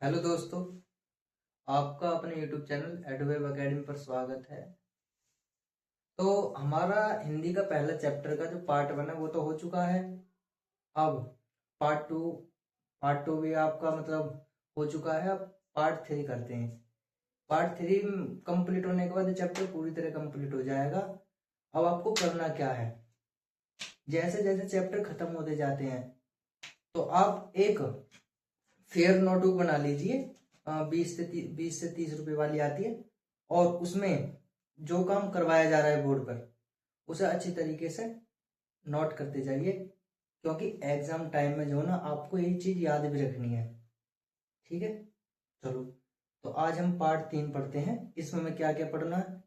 Hello दोस्तों, आपका अपने YouTube चैनल एडवेब एकेडमी पर स्वागत है। तो हमारा हिंदी का पहला चैप्टर का जो पार्ट 1 है वो तो हो चुका है। अब पार्ट टू भी आपका मतलब हो चुका है। अब पार्ट 3 करते हैं। पार्ट 3 कंप्लीट होने के बाद ये चैप्टर पूरी तरह कंप्लीट हो जाएगा। अब आपको करना क्या है, जैसे जैसे चैप्टर खत्म होते जाते हैं तो आप एक फेयर नोटबुक बना लीजिए। 20 से 30 रुपए वाली आती है, और उसमें जो काम करवाया जा रहा है बोर्ड पर उसे अच्छी तरीके से नोट करते जाइए, क्योंकि एग्जाम टाइम में जो ना आपको ये चीज याद भी रखनी है। ठीक है, चलो। तो आज हम पार्ट 3 पढ़ते हैं। इसमें हमें क्या क्या पढ़ना है?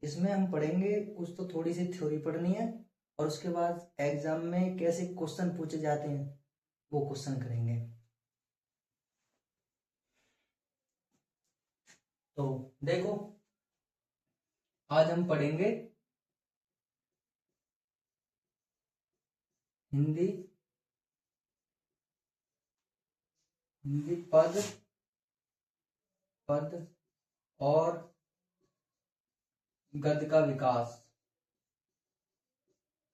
इसमें हम पढ़ेंगे कुछ तो थोड़ी सी थ्योरी पढ़नी है, और उसके बाद एग्जाम में कैसे क्वेश्चन पूछे जाते हैं वो क्वेश्चन करेंगे। तो देखो, आज हम पढ़ेंगे हिंदी हिंदी पद पद और गद्य का विकास।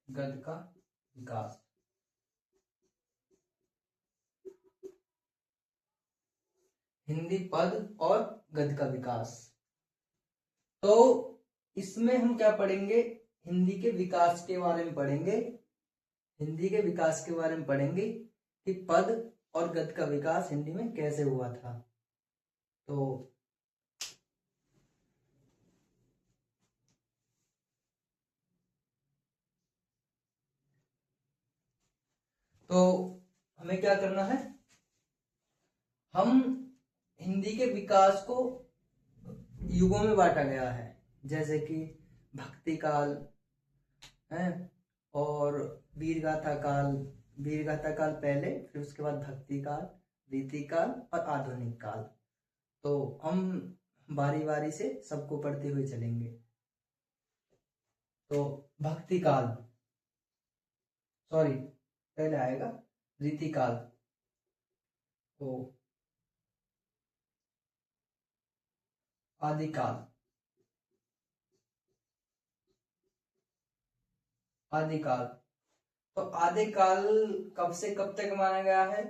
गद्य का विकास। हिंदी पद और गद्य का विकास। तो इसमें हम क्या पढ़ेंगे? हिंदी के विकास के बारे में पढ़ेंगे। हिंदी के विकास के बारे में पढ़ेंगे कि पद और गद्य का विकास हिंदी में कैसे हुआ था। तो हमें क्या करना है? हम हिंदी के विकास को युगों में बांटा गया है, जैसे कि भक्ति काल है, और वीरगाथा काल। वीरगाथा काल पहले, फिर उसके बाद भक्ति काल, रीति काल और आधुनिक काल। तो हम बारी बारी से सबको पढ़ते हुए चलेंगे। तो भक्ति काल, सॉरी, पहले आएगा रीति काल। तो आदिकाल। आदिकाल। तो आदिकाल कब से कब तक माना गया है?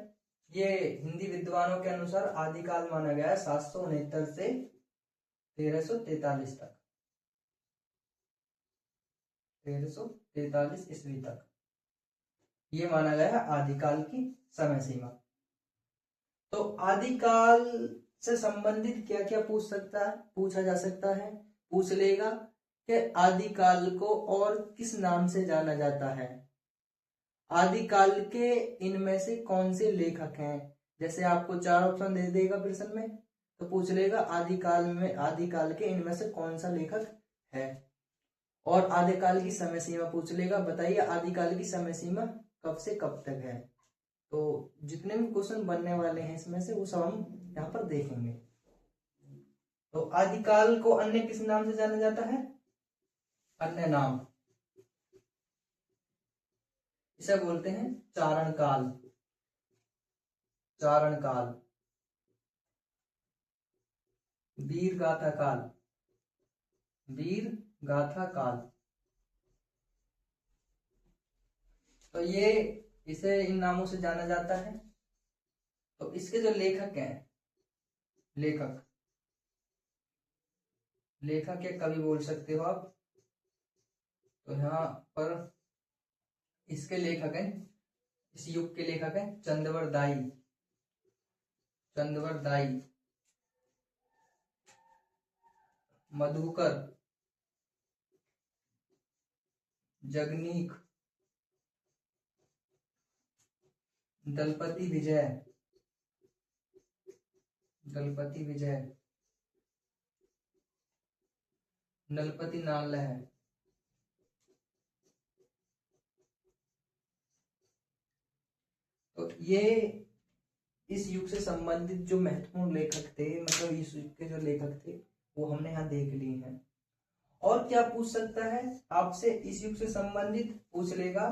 ये हिंदी विद्वानों के अनुसार आदिकाल माना गया है 769 से 1343 तक। 1343 ईस्वी तक ये माना गया है आदिकाल की समय सीमा। तो आदिकाल से संबंधित क्या क्या पूछा जा सकता है? पूछ लेगा कि आदिकाल को और किस नाम से जाना जाता है। आदिकाल के इनमें से कौन से लेखक हैं? जैसे आपको 4 ऑप्शन दे देगा प्रश्न में, तो पूछ लेगा आदिकाल के इनमें से कौन सा लेखक है। और आदिकाल की समय सीमा पूछ लेगा, बताइए आदिकाल की समय सीमा कब से कब तक है। तो जितने भी क्वेश्चन बनने वाले हैं इसमें से वो सब हम यहाँ पर देखेंगे। तो आदिकाल को अन्य किस नाम से जाना जाता है? अन्य नाम, इसे बोलते हैं चारण काल। चारण काल, वीर गाथा काल। वीर गाथा काल। तो ये इसे इन नामों से जाना जाता है। तो इसके जो लेखक हैं, लेखक लेखक या कवि बोल सकते हो आप। तो यहाँ पर इसके लेखक हैं, इस युग के लेखक हैं चंद्रवर दाई। चंद्रवर दाई, मधुकर, जगनीक, दलपति विजय। दलपति विजय, नलपति नाल है। तो ये इस युग से संबंधित जो महत्वपूर्ण लेखक थे, मतलब इस युग के जो लेखक थे वो हमने यहाँ देख लिए हैं। और क्या पूछ सकता है आपसे? इस युग से संबंधित पूछ लेगा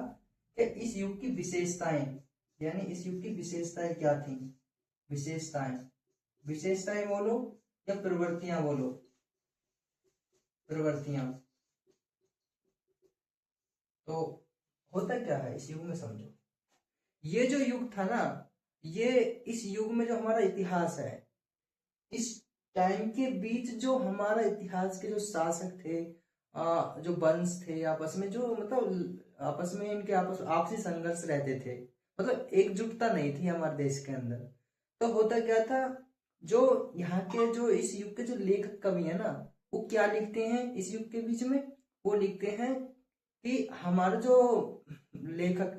कि इस युग की विशेषताएं, यानी इस युग की विशेषताएं क्या थी। विशेषताएं, विशेषताएं बोलो या प्रवृत्तियां बोलो, प्रवृत्तियां। तो होता क्या है इस युग में, समझो। ये जो युग था ना, ये इस युग में जो हमारा इतिहास है, इस टाइम के बीच जो हमारा इतिहास के जो शासक थे, जो वंश थे, आपस में जो मतलब आपस में इनके आपसी संघर्ष रहते थे, मतलब एकजुटता नहीं थी हमारे देश के अंदर। तो होता क्या था, जो यहाँ के जो इस युग के जो लेखक कवि है ना, वो क्या लिखते हैं इस युग के बीच में, वो लिखते हैं कि हमारे जो लेखक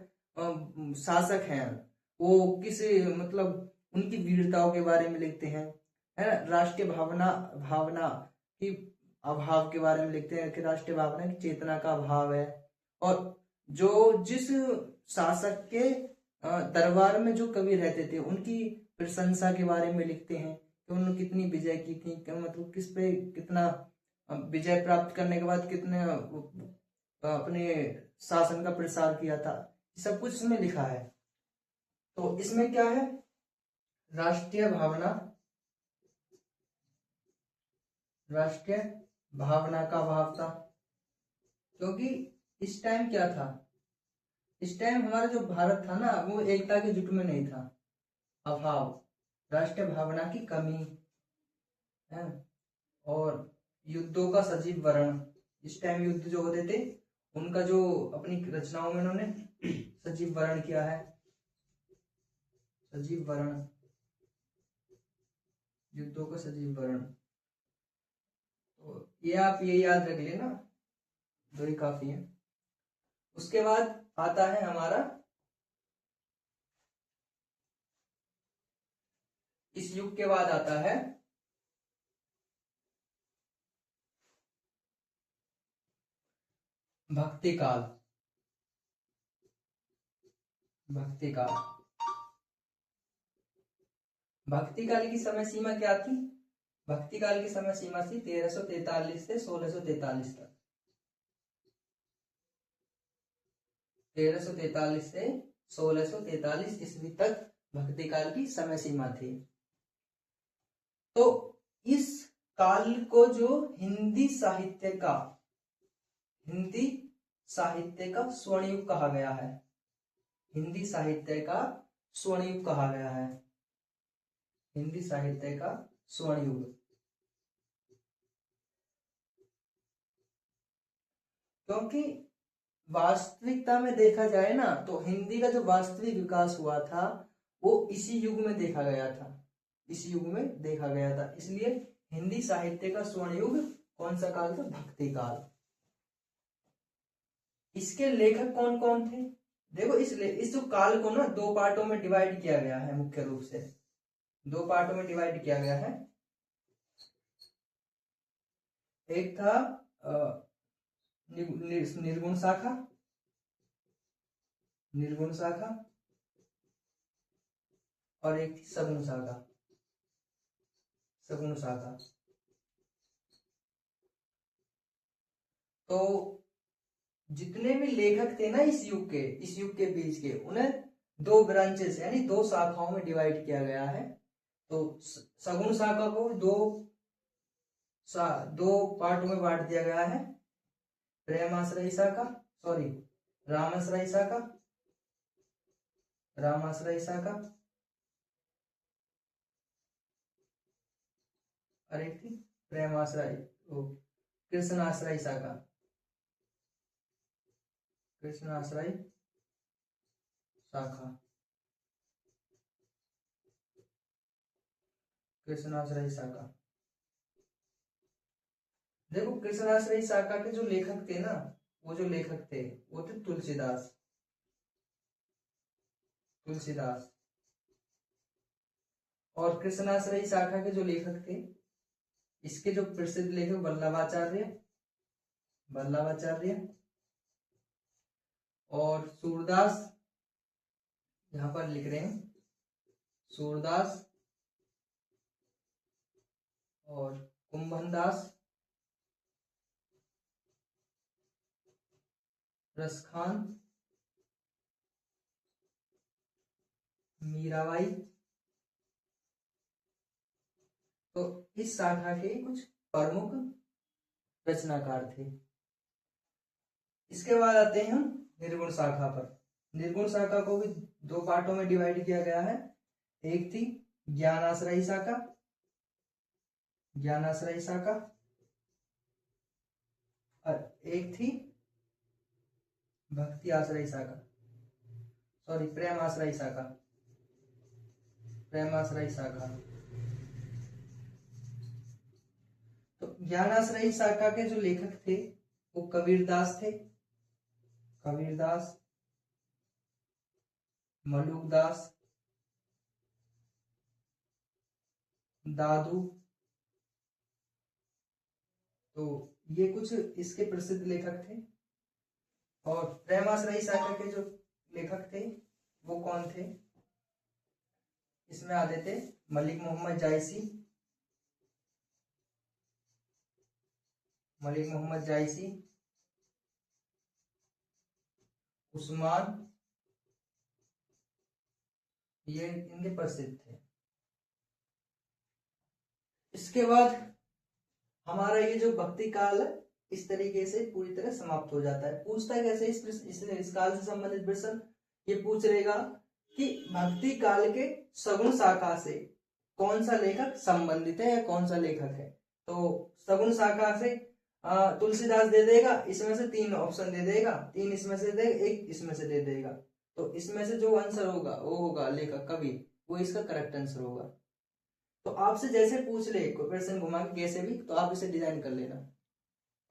शासक हैं, वो किस मतलब उनकी वीरताओं के बारे में लिखते हैं, है ना, राष्ट्रीय भावना भावना की अभाव के बारे में लिखते हैं कि राष्ट्रीय भावना की चेतना का अभाव है। और जो जिस शासक के दरबार में जो कवि रहते थे, उनकी प्रशंसा के बारे में लिखते हैं कि उन्होंने कितनी विजय की थी, मतलब किस पे कितना विजय प्राप्त करने के बाद कितने अपने शासन का प्रसार किया था, सब कुछ इसमें लिखा है। तो इसमें क्या है, राष्ट्रीय भावना, राष्ट्रीय भावना का अभाव था। क्योंकि इस टाइम क्या था, इस टाइम हमारा जो भारत था ना, वो एकता के जुट में नहीं था, अभाव, राष्ट्रीय भावना की कमी है। और युद्धों का सजीव वर्ण, इस टाइम युद्ध जो होते थे उनका जो अपनी रचनाओं में उन्होंने सजीव वर्ण किया है, सजीव वर्ण, युद्धों का सजीव वर्ण। तो ये आप ये याद रख लेना, दो ही काफी है। उसके बाद आता है हमारा, इस युग के बाद आता है भक्ति काल, भक्ति काल। भक्ति काल की समय सीमा क्या थी, भक्ति काल की समय सीमा थी 1343 से 1643 तक, 1343 से 1643 ईस्वी तक भक्ति काल की समय सीमा थी। तो इस काल को जो हिंदी साहित्य का, हिंदी साहित्य का स्वर्ण युग कहा गया है, हिंदी साहित्य का स्वर्ण युग कहा गया है, हिंदी साहित्य का स्वर्ण युग। क्योंकि वास्तविकता में देखा जाए ना, तो हिंदी का जो वास्तविक विकास हुआ था वो इसी युग में देखा गया था, इसी युग में देखा गया था। इसलिए हिंदी साहित्य का स्वर्ण युग कौन सा काल था, भक्ति काल। इसके लेखक कौन कौन थे, देखो इस जो काल को ना दो पार्टों में डिवाइड किया गया है, मुख्य रूप से दो पार्टों में डिवाइड किया गया है। एक था निर्गुण शाखा, निर्गुण शाखा, और एक थी सगुण शाखा, सगुण शाखा। तो जितने भी लेखक थे ना इस युग के बीच के, उन्हें दो ब्रांचेस यानी दो शाखाओं में डिवाइड किया गया है। तो सगुण शाखा को दो पार्ट में बांट दिया गया है, प्रेमाश्रयी शाखा, सॉरी रामाश्रयी शाखा, रामाश्रयी शाखा, और एक थी प्रेमाश्रय कृष्णाश्रयी शाखा, कृष्णाश्रयी शाखा, कृष्णाश्रयी शाखा। देखो कृष्णाश्रयी शाखा के जो लेखक थे ना, वो जो लेखक थे वो थे तुलसीदास, तुलसीदास। और कृष्णाश्रयी शाखा के जो लेखक थे, इसके जो प्रसिद्ध लेखक वल्लभाचार्य, वल्लभाचार्य और सूरदास, यहां पर लिख रहे हैं सूरदास और कुंभनदास, रसखान, मीराबाई, तो इस शाखा के कुछ प्रमुख रचनाकार थे। इसके बाद आते हैं हम निर्गुण शाखा पर। निर्गुण शाखा को भी दो पार्टों में डिवाइड किया गया है। एक थी ज्ञानाश्रयी शाखा, ज्ञानाश्रयी शाखा, और एक थी भक्ति आश्रयी शाखा, सॉरी प्रेम आश्रयी शाखा, प्रेम आश्रयी शाखा। तो ज्ञानाश्रयी शाखा के जो लेखक थे वो कबीरदास थे, कबीरदास, मलुकदास, दादू। तो ये कुछ इसके प्रसिद्ध लेखक थे। और प्रेमाश्रयी शाखा के जो लेखक थे वो कौन थे? इसमें आते थे मलिक मोहम्मद जायसी, मलिक मोहम्मद जायसी, उस्मान, ये इनके प्रसिद्ध थे। इसके बाद हमारा ये जो भक्ति काल है इस तरीके से पूरी तरह समाप्त हो जाता है। पूछता है कैसे इस काल से संबंधित प्रश्न ये पूछ रहेगा कि भक्ति काल के सगुण शाखा से कौन सा लेखक संबंधित है या कौन सा लेखक है। तो सगुण शाखा से तुलसीदास दे देगा, इसमें से 3 ऑप्शन दे देगा, 3 इसमें से दे, 1 इसमें से दे देगा। तो इसमें से जो आंसर होगा वो होगा लेखक कवि, वो इसका करेक्ट आंसर होगा। तो आपसे जैसे पूछ ले कोई क्वेश्चन घुमा के कैसे भी, तो आप इसे डिजाइन कर लेना,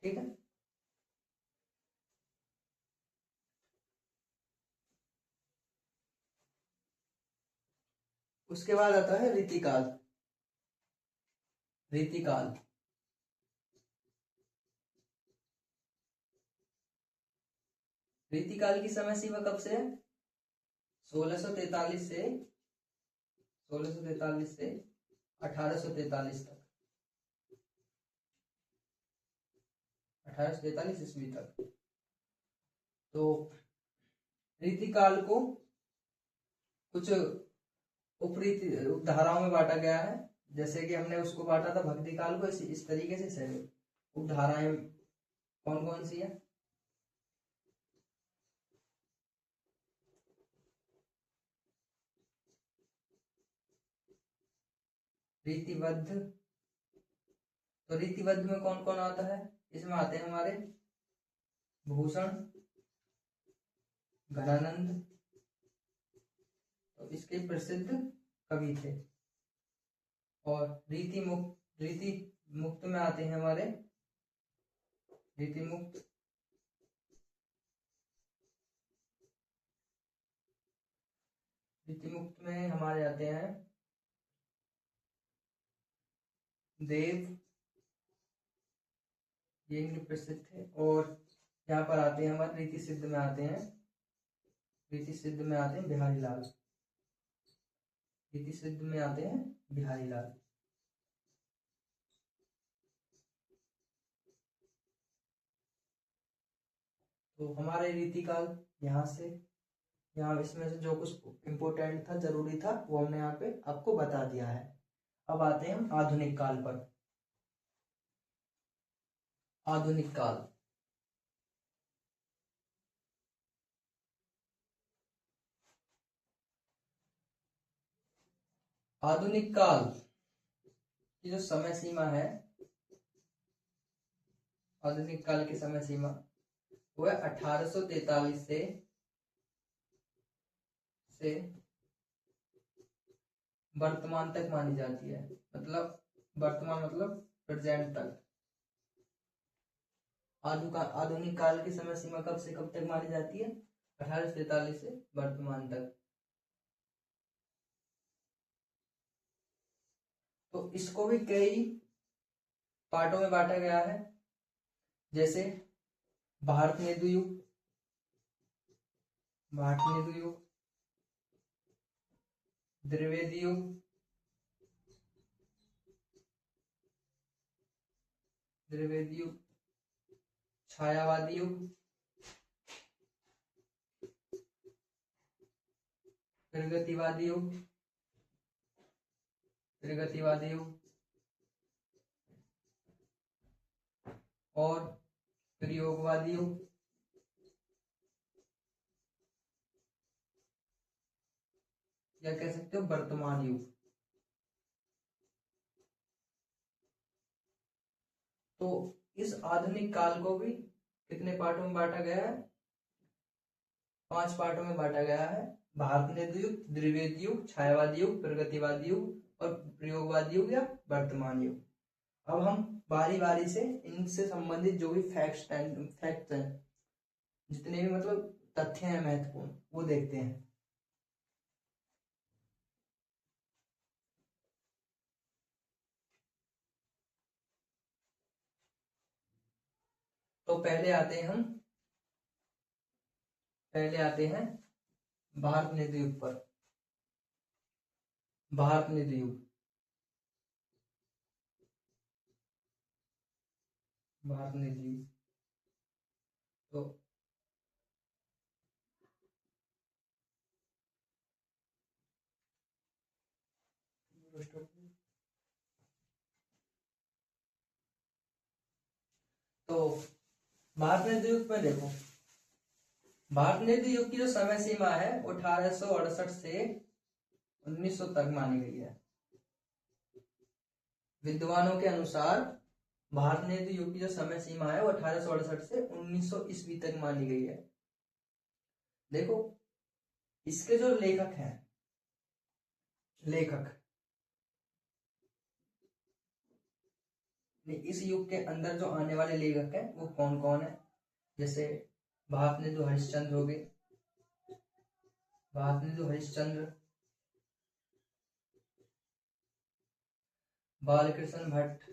ठीक है। उसके बाद आता है रीतिकाल। रीतिकाल, रीतिकाल की समय सीमा कब से है? 1643 से 1643 से 1843 तक, 1843 ईस्वी तक। तो रीतिकाल को कुछ उपरीति उपधाराओं में बांटा गया है। जैसे कि हमने उसको बांटा था भक्ति काल को, इस तरीके से उपधाराएं कौन कौन सी है? रीतिबद्ध। तो रीतिबद्ध में कौन कौन आता है? इसमें आते हैं हमारे भूषण, घनानंद, तो इसके प्रसिद्ध कवि थे। और रीति मुक्त में आते हैं हमारे रीति मुक्त, रीति मुक्त में हमारे आते हैं देव, ये इनके प्रसिद्ध थे। और यहाँ पर आते हैं हमारे रीति सिद्ध में आते हैं, रीति सिद्ध में आते हैं बिहारी लाल, रीति सिद्ध में आते हैं बिहारी लाल। तो हमारे रीतिकाल यहाँ से यहाँ इसमें से जो कुछ इम्पोर्टेंट था, जरूरी था, वो हमने यहाँ पे आपको बता दिया है। अब आते हैं हम आधुनिक काल पर। आधुनिक काल, आधुनिक काल की जो समय सीमा है, आधुनिक काल की समय सीमा वो है 1843 से वर्तमान तक मानी जाती है। मतलब वर्तमान मतलब प्रेजेंट तक। आधुनिक काल की समय सीमा कब से कब तक मानी जाती है? 1843 से वर्तमान तक। तो इसको भी कई पार्टों में बांटा गया है। जैसे भारत नेदु युग, भारत नेदु युग, द्विवेदी युग, द्विवेदी युग, छायावादी युग, प्रगतिवादी युग, प्रगतिवादी युग, और प्रयोगवादी युग, या कह सकते हो वर्तमान युग। तो इस आधुनिक काल को भी कितने पार्टों में बांटा गया है? 5 पार्टों में बांटा गया है। भारत युग, द्विवेदी युग, छायावादी युग, प्रगतिवादी युग और प्रयोगवादी युग या वर्तमान युग। अब हम बारी बारी से इनसे संबंधित जो भी फैक्ट्स हैं, जितने भी मतलब तथ्य हैं महत्वपूर्ण, वो देखते हैं। तो पहले आते हैं भारत युग पर। भारत युग, भारत युग। तो भारत युग में देखो, भारत युग की जो समय सीमा है वो 1868 से 1900 तक मानी गई है। विद्वानों के अनुसार भारत युग की जो समय सीमा है वो 1868 से 1900 ईस्वी तक मानी गई है। देखो, इसके जो लेखक हैं, इस युग के अंदर जो आने वाले लेखक हैं वो कौन कौन है? जैसे भारत हरिश्चंद्र हो गए, भारत हरिश्चंद्र, बालकृष्ण भट्ट।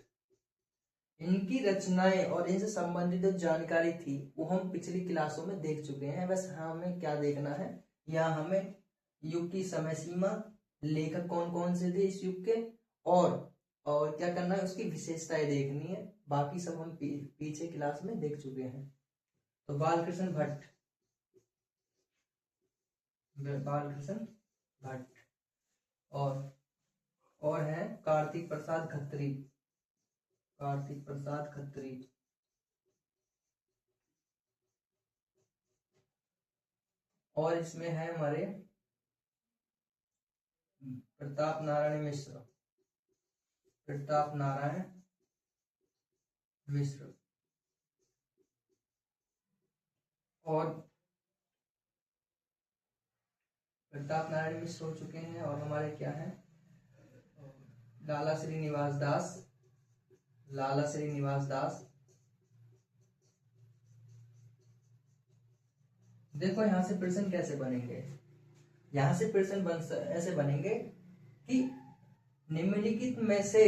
इनकी रचनाएं और इनसे संबंधित जो जानकारी थी वो हम पिछली क्लासों में देख चुके हैं। बस हमें क्या देखना है, यहाँ हमें युग की समय सीमा, लेखक कौन कौन से थे इस युग के, और क्या करना है, उसकी विशेषताएं देखनी है। बाकी सब हम पीछे क्लास में देख चुके हैं। तो बालकृष्ण भट्ट, और है कार्तिक प्रसाद खत्री, और इसमें है हमारे प्रताप नारायण मिश्र, और प्रताप नारायण मिश्र हो चुके हैं। और हमारे क्या है, लाला श्रीनिवास दास। देखो यहाँ से प्रश्न कैसे बनेंगे, यहाँ से प्रश्न ऐसे बनेंगे कि निम्नलिखित में से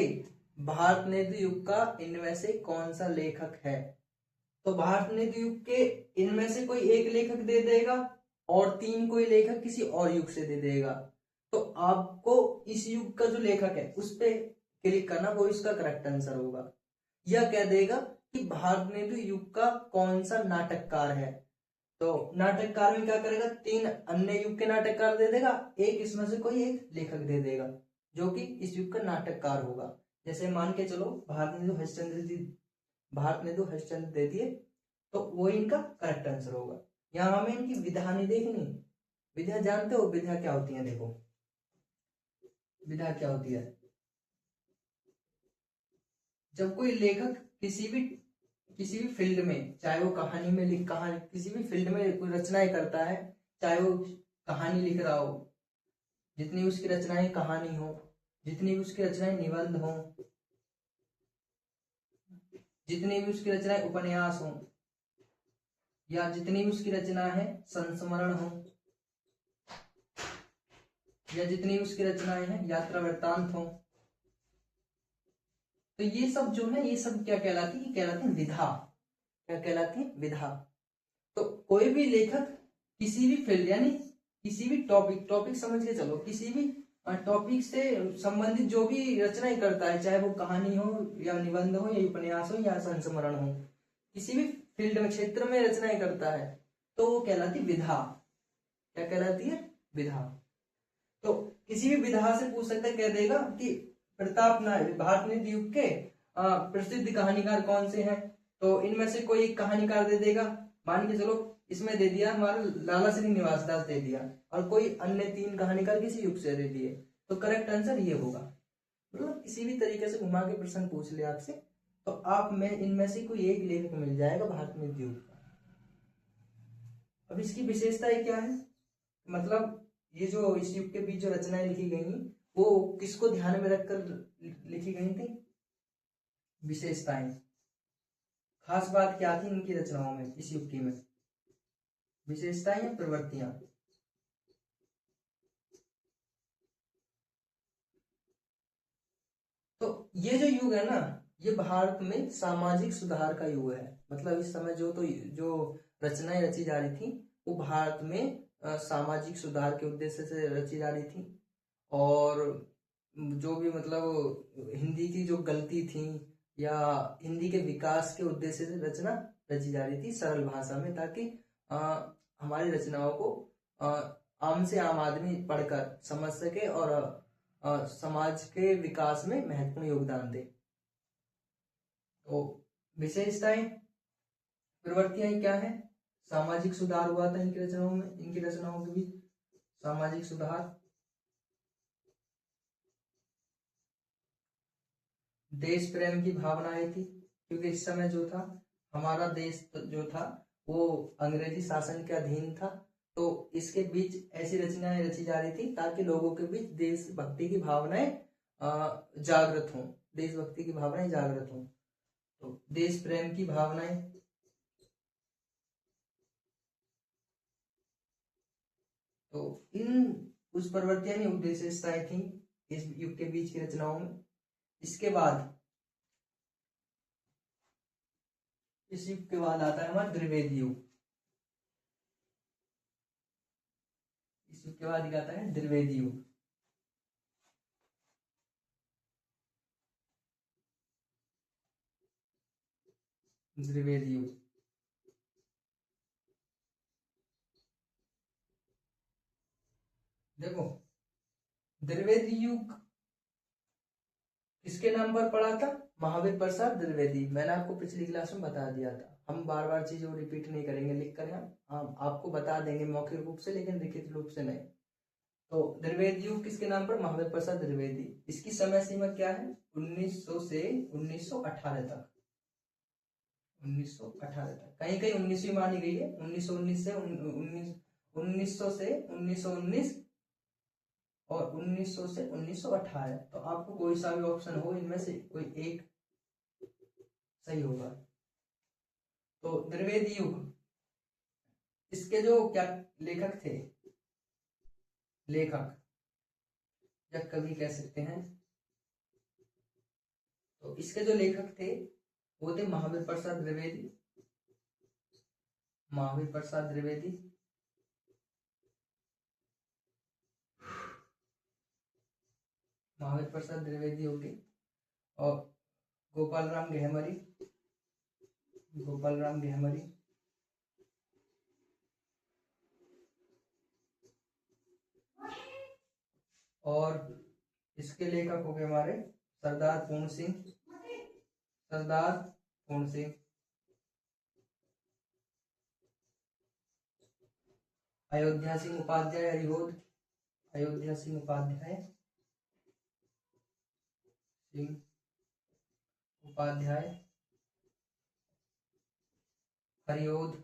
भारत युग का इनमें से कौन सा लेखक है। तो भारत युग के इनमें से कोई एक लेखक दे देगा और 3 कोई लेखक किसी और युग से दे देगा। तो आपको इस युग का जो लेखक है उस पे क्लिक करना, वो इसका करेक्ट आंसर होगा। यह कह देगा कि भारत युग का कौन सा नाटककार है। तो नाटककार में क्या करेगा, 3 अन्य युग के नाटककार दे देगा, एक इसमें से कोई एक लेखक दे देगा जो कि इस युग का नाटककार होगा। जैसे मान के चलो भारत हरिश्चंद्र दे दिए, तो वो इनका करेक्ट आंसर होगा। यहाँ हमें इनकी विधा नहीं देखनी। विधा जानते हो, विधा क्या होती है? देखो, विधा क्या होती है, जब कोई लेखक किसी भी फील्ड में, चाहे वो कहानी में किसी भी फील्ड में कोई रचनाएं करता है, चाहे वो कहानी लिख रहा हो, जितनी उसकी रचनाएं कहानी हो, जितनी भी उसकी रचनाएं निबंध हो, जितनी भी उसकी रचनाएं उपन्यास हो, या जितनी भी उसकी रचना है संस्मरण हो, या जितनी भी उसकी रचनाएं हैं यात्रा वृत्तांत हो, तो ये सब जो है, ये सब क्या कहलाती है? कहलाती है विधा। क्या कहलाती है? विधा। तो कोई भी लेखक किसी भी फील्ड, यानी किसी भी टॉपिक समझ के चलो, किसी भी टॉपिक से संबंधित जो भी रचनाएं करता है, चाहे वो कहानी हो या निबंध हो या उपन्यास हो या संस्मरण हो, किसी भी फील्ड में, क्षेत्र में रचनाएं करता है, तो वो कहलाती विधा। क्या कहलाती है? विधा। तो किसी भी विधा से पूछ सकता है, कह देगा कि भारत युग के प्रसिद्ध कहानीकार कौन से हैं, तो इनमें से कोई एक कहानीकार दे देगा, मान के चलो इसमें दे दिया हमारा लाला श्रीनिवास दास दे दिया, और कोई अन्य 3 कहानीकार किसी युग से दे दिए, तो करेक्ट आंसर ये होगा। मतलब किसी भी तरीके से घुमा के प्रश्न पूछ ले आपसे, तो आप में इनमें से कोई एक लेखक मिल जाएगा भारत में युग का। अब इसकी विशेषताएं क्या है, मतलब ये जो इस युग के बीच जो रचनाएं लिखी गई वो किसको ध्यान में रखकर लिखी गई थी, विशेषताएं, खास बात क्या थी इनकी रचनाओं में, इस युग की में, विशेषताएं या प्रवृत्तियां। तो ये जो युग है ना, ये भारत में सामाजिक सुधार का युग है। मतलब इस समय जो रचनाएं रची जा रही थी वो भारत में सामाजिक सुधार के उद्देश्य से रची जा रही थी, और जो भी मतलब हिंदी की जो गलती थी या हिंदी के विकास के उद्देश्य से रचना रची जा रही थी सरल भाषा में, ताकि हमारी रचनाओं को आम से आम आदमी पढ़कर समझ सके और समाज के विकास में महत्वपूर्ण योगदान दे। तो विशेषताएं प्रवृत्तियां क्या है, सामाजिक सुधार हुआ था इनकी रचनाओं के बीच, सामाजिक सुधार, देश प्रेम की भावना आई थी, क्योंकि इस समय जो था हमारा देश जो था वो अंग्रेजी शासन के अधीन था, तो इसके बीच ऐसी रचनाएं रची जा रही थी ताकि लोगों के बीच देशभक्ति की भावनाएं जागृत हों, देशभक्ति की भावनाएं जागृत हों। तो देश प्रेम की भावनाएं, तो इन उस प्रवृत्तियां नहीं विशेषताएं थी इस युग के बीच की रचनाओं में। इसके बाद इस युग के बाद आता है हमारा द्विवेदी युग। इस युग के बाद क्या आता है, द्विवेदी युग। द्विवेदी युग, देखो द्विवेदी युग किसके नाम पर पड़ा था, महावीर प्रसाद द्विवेदी। मैंने आपको पिछली क्लास में बता दिया था, हम बार बार चीजों रिपीट नहीं करेंगे, लिख कर हम आपको बता देंगे मौखिक रूप से, लेकिन लिखित रूप से नहीं। तो द्विवेदी युग किसके नाम पर, महावीर प्रसाद द्विवेदी। इसकी समय सीमा क्या है, 1900 से 1918 तक, 1918 तक, कहीं कहीं 19वीं मानी गई है, 1919 से 1900 से 1919 और 1900 से 1918। तो आपको कोई सा भी ऑप्शन हो इनमें से कोई एक सही होगा। तो द्विवेदी युग, इसके जो क्या लेखक थे, लेखक या कवि कह सकते हैं, तो इसके जो लेखक थे वो थे महावीर प्रसाद द्विवेदी, महावीर प्रसाद द्विवेदी, महावीर प्रसाद द्विवेदी हो गए, और गोपाल राम गेहमरी, गोपाल राम गेहमरी, और इसके लेखक हो गए हमारे सरदार पूर्ण सिंह, सरदार पूर्ण सिंह, अयोध्या सिंह उपाध्याय हरिहोद, अयोध्या सिंह उपाध्याय, सिंह उपाध्याय हरिहोद,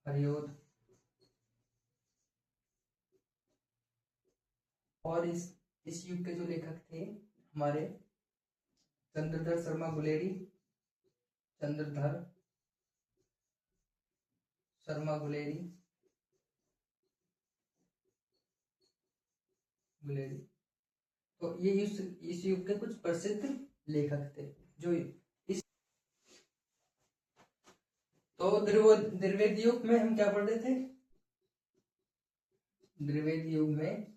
हरिहोद, और इस युग के जो लेखक थे हमारे चंद्रधर शर्मा गुलेरी, चंद्रधर शर्मा गुलेरी, गुलेरी। तो ये इस युग के कुछ प्रसिद्ध लेखक थे जो इस, तो द्विवेदी युग में हम क्या पढ़ते थे, द्विवेदी युग में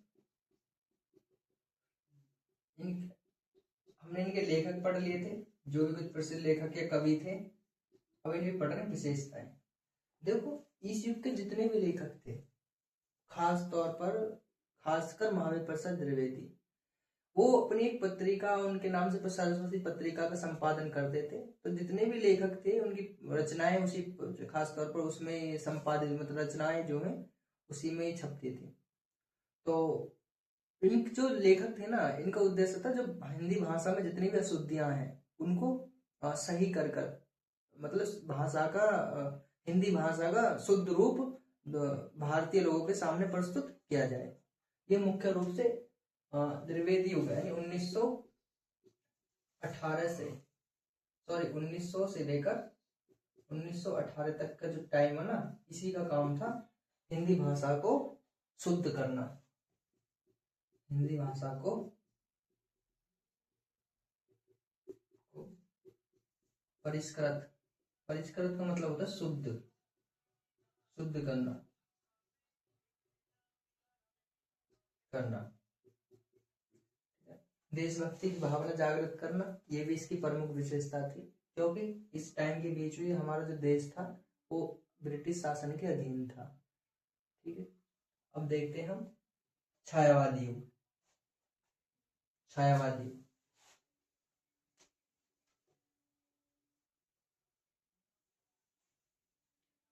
हमने इनके लेखक पढ़ लिए थे, जो भी कुछ प्रसिद्ध लेखक या कवि थे। अब इन्हें पढ़ रहे हैं विशेषताएं। देखो इस युग के जितने भी लेखक थे, खास तौर पर खासकर महावीर प्रसाद द्विवेदी, वो अपनी एक पत्रिका उनके नाम से सरस्वती पत्रिका का संपादन करते थे। तो जितने भी लेखक थे उनकी रचनाएं उसी खास तौर पर उसमें संपादित मतलब रचनाएं जो है उसी में ही छपती थी। तो इन जो लेखक थे ना, इनका उद्देश्य था जो हिंदी भाषा में जितनी भी अशुद्धियां हैं उनको सही कर कर मतलब भाषा का हिंदी भाषा का शुद्ध रूप भारतीय लोगों के सामने प्रस्तुत किया जाए। ये मुख्य रूप से द्विवेदी युग यानी 1900 से लेकर 1918 तक का जो टाइम है ना, इसी का काम था हिंदी भाषा को शुद्ध करना, हिंदी भाषा को परिष्कृत। परिष्कृत का मतलब होता है शुद्ध, शुद्ध करना, करना। देशभक्ति की भावना जागृत करना, ये भी इसकी प्रमुख विशेषता थी, क्योंकि इस टाइम के बीच में हमारा जो देश था वो ब्रिटिश शासन के अधीन था। ठीक है, अब देखते हैं हम छायावादी युग। छायावादी युग,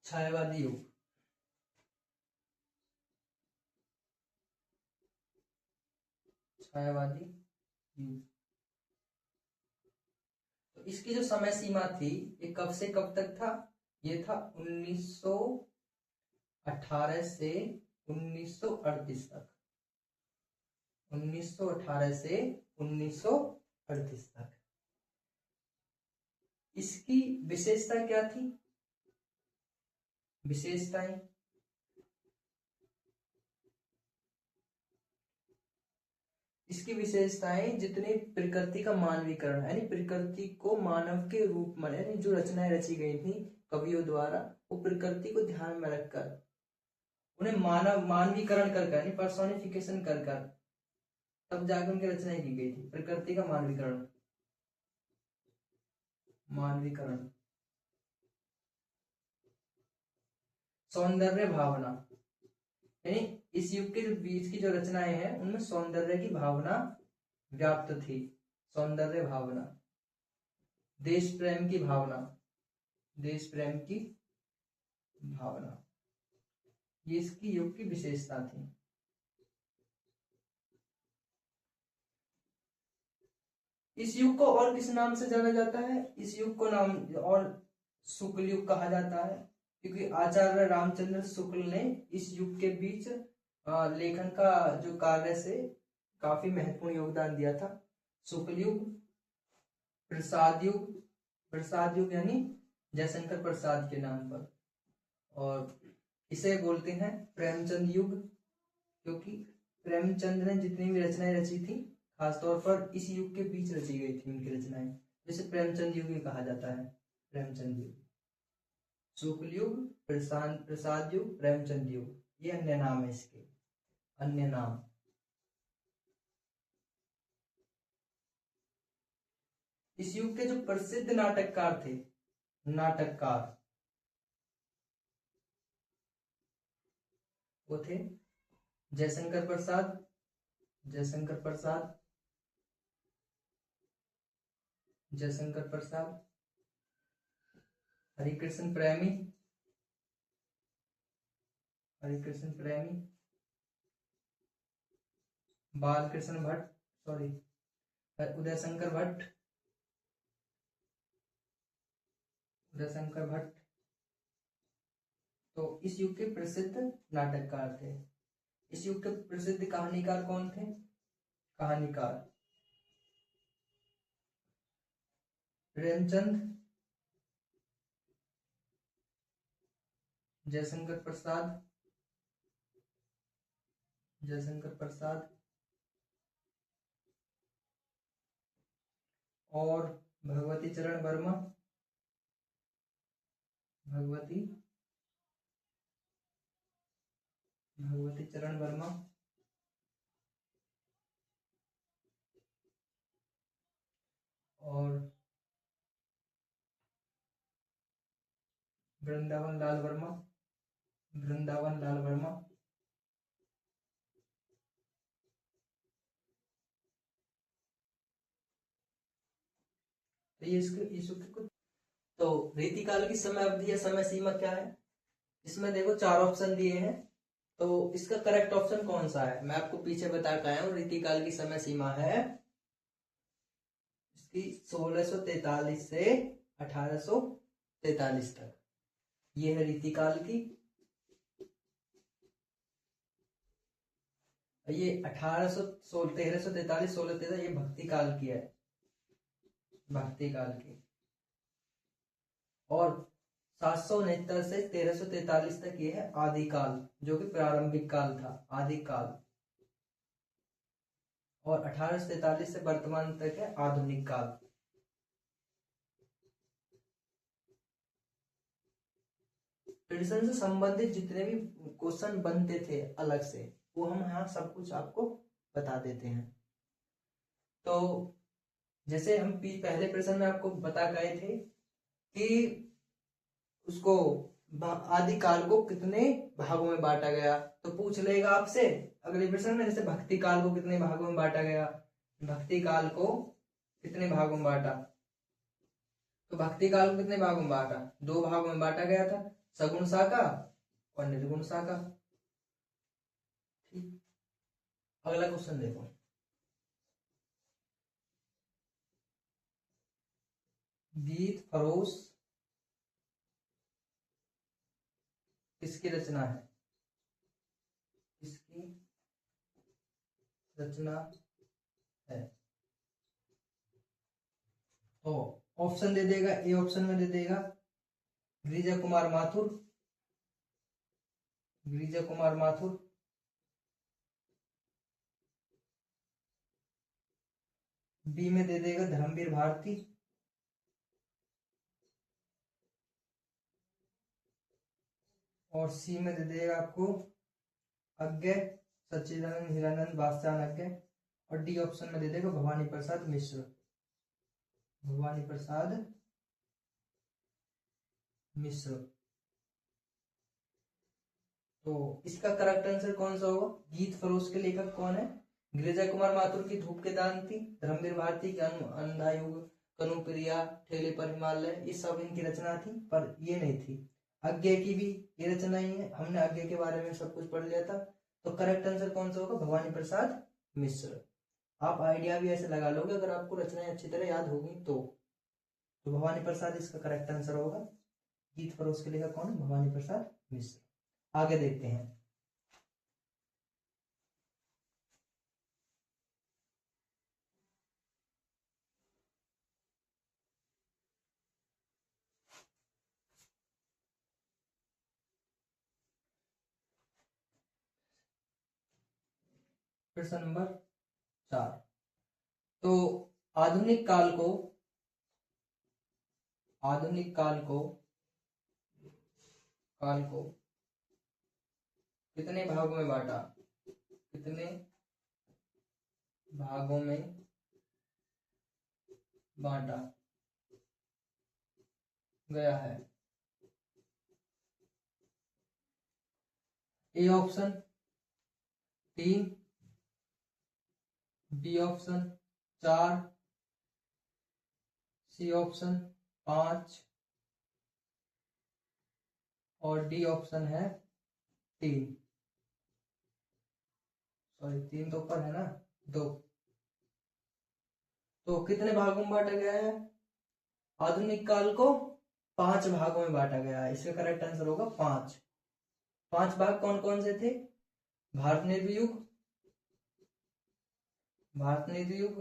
छायावादी युग छायावादी युग। तो इसकी जो समय सीमा थी ये कब से कब तक था? ये था 1918 से 1938 तक। 1918 से 1938 तक। इसकी विशेषता क्या थी? विशेषताएं, इसकी विशेषताएं जितनी प्रकृति का मानवीकरण यानी प्रकृति को मानव के रूप में यानी जो रचनाएं रची गई थी कवियों द्वारा वो प्रकृति को ध्यान में रखकर उन्हें मानवीकरण कर यानी पर्सोनिफिकेशन कर तब जाकर उनकी रचनाएं की गई थी। प्रकृति का मानवीकरण, मानवीकरण, सौंदर्य भावना यानी इस युग के जो बीच की जो रचनाएं हैं उनमें सौंदर्य की भावना व्याप्त थी। सौंदर्य भावना, देश प्रेम की भावना, देश प्रेम की भावना, ये इसकी युग की विशेषता थी। इस युग को और किस नाम से जाना जाता है? इस युग को नाम और शुक्ल युग कहा जाता है, क्योंकि आचार्य रामचंद्र शुक्ल ने इस युग के बीच लेखन का जो कार्य से काफी महत्वपूर्ण योगदान दिया था। शुक्ल युग, प्रसाद युग, प्रसाद युग यानी जयशंकर प्रसाद के नाम पर, और इसे बोलते हैं प्रेमचंद युग, क्योंकि प्रेमचंद ने जितनी भी रचनाएं रची थी खासतौर पर इस युग के बीच रची गई थी उनकी रचनाएं, जिसे प्रेमचंद युग कहा जाता है। प्रेमचंद युग, शुक्ल युग, प्रसाद युग, प्रेमचंद युग, ये अन्य नाम है इसके, अन्य नाम। इस युग के जो प्रसिद्ध नाटककार थे, नाटककार, वो थे जयशंकर प्रसाद, जयशंकर प्रसाद, जयशंकर प्रसाद, हरिकृष्ण प्रेमी, हरिकृष्ण प्रेमी, बालकृष्ण भट्ट, सॉरी उदयशंकर भट्ट, उदयशंकर भट्ट। तो इस युग के प्रसिद्ध नाटककार थे। इस युग के प्रसिद्ध कहानीकार कौन थे? कहानीकार प्रेमचंद, जयशंकर प्रसाद, जयशंकर प्रसाद और भगवती चरण वर्मा, भगवती चरण वर्मा और वृंदावन लाल वर्मा, वृंदावन लाल वर्मा, तो ये इसके कुछ। तो रीतिकाल की समय अवधि या समय सीमा क्या है? इसमें देखो 4 ऑप्शन दिए हैं, तो इसका करेक्ट ऑप्शन कौन सा है? मैं आपको पीछे बता के आया हूँ। रीतिकाल की समय सीमा है इसकी 1643 से 1843 तक, ये है रीतिकाल की। ये 1343 1643 ये भक्ति काल की है, भक्ति काल की। और 769 से 1343 तक ये है आदिकाल, जो कि प्रारंभिक काल था, आदिकाल। और 1843 से वर्तमान तक है आधुनिक काल। ट्रेडिशन से संबंधित जितने भी क्वेश्चन बनते थे अलग से, वो हम यहाँ सब कुछ आपको बता देते हैं। तो जैसे हम पहले प्रश्न में आपको बता गए थे कि उसको आदिकाल को कितने भागों में बांटा गया, तो पूछ लेगा आपसे अगले प्रश्न में, जैसे भक्ति काल को कितने भागों में बांटा गया, भक्ति काल को कितने भागों में बांटा, तो भक्ति काल को कितने भागों में बांटा? 2 भागों में बांटा गया था, सगुण शाखा और निर्गुण शाखा। ठीक, अगला क्वेश्चन देखो। गीत फरोश किसकी रचना है? किसकी रचना है? तो ऑप्शन दे देगा, ए ऑप्शन में दे देगा गिरिजा कुमार माथुर, गिरिजा कुमार माथुर। बी में दे देगा धर्मवीर भारती, और सी में दे देगा आपको अज्ञे सच्चिदानंद हीरानंद बादशाह अज्ञे, और डी ऑप्शन में दे देगा भवानी प्रसाद मिश्र, भवानी प्रसाद मिश्र। तो इसका करेक्ट आंसर कौन सा होगा? गीत फरोश के लेखक कौन है? गिरिजा कुमार माथुर की धूप के दान थी, धर्मवीर भारती की अंधा युग, कनुप्रिया, ठेले पर हिमालय, ये सब इनकी रचना थी, पर ये नहीं थी। अज्ञे की भी ये रचना ही है, हमने अज्ञे के बारे में सब कुछ पढ़ लिया था। तो करेक्ट आंसर कौन सा होगा? भवानी प्रसाद मिश्र। आप आइडिया भी ऐसे लगा लोगे अगर आपको रचनाएं अच्छी तरह याद होगी तो भवानी प्रसाद इसका करेक्ट आंसर होगा। गीत फरोश के लेखक कौन है? भवानी प्रसाद मिश्र। आगे देखते हैं। प्रश्न नंबर 4। तो आधुनिक काल को कितने भागों में बांटा? कितने भागों में बांटा गया है? A option 3, B option 4, C option 5 और डी ऑप्शन है 3। सॉरी 3 तो ऊपर है ना, 2। तो कितने भागों में बांटा गया है? आधुनिक काल को 5 भागों में बांटा गया है। इसका करेक्ट आंसर होगा 5। 5 भाग कौन कौन से थे? भारत निर्धि युग, भारत निर्धि युग,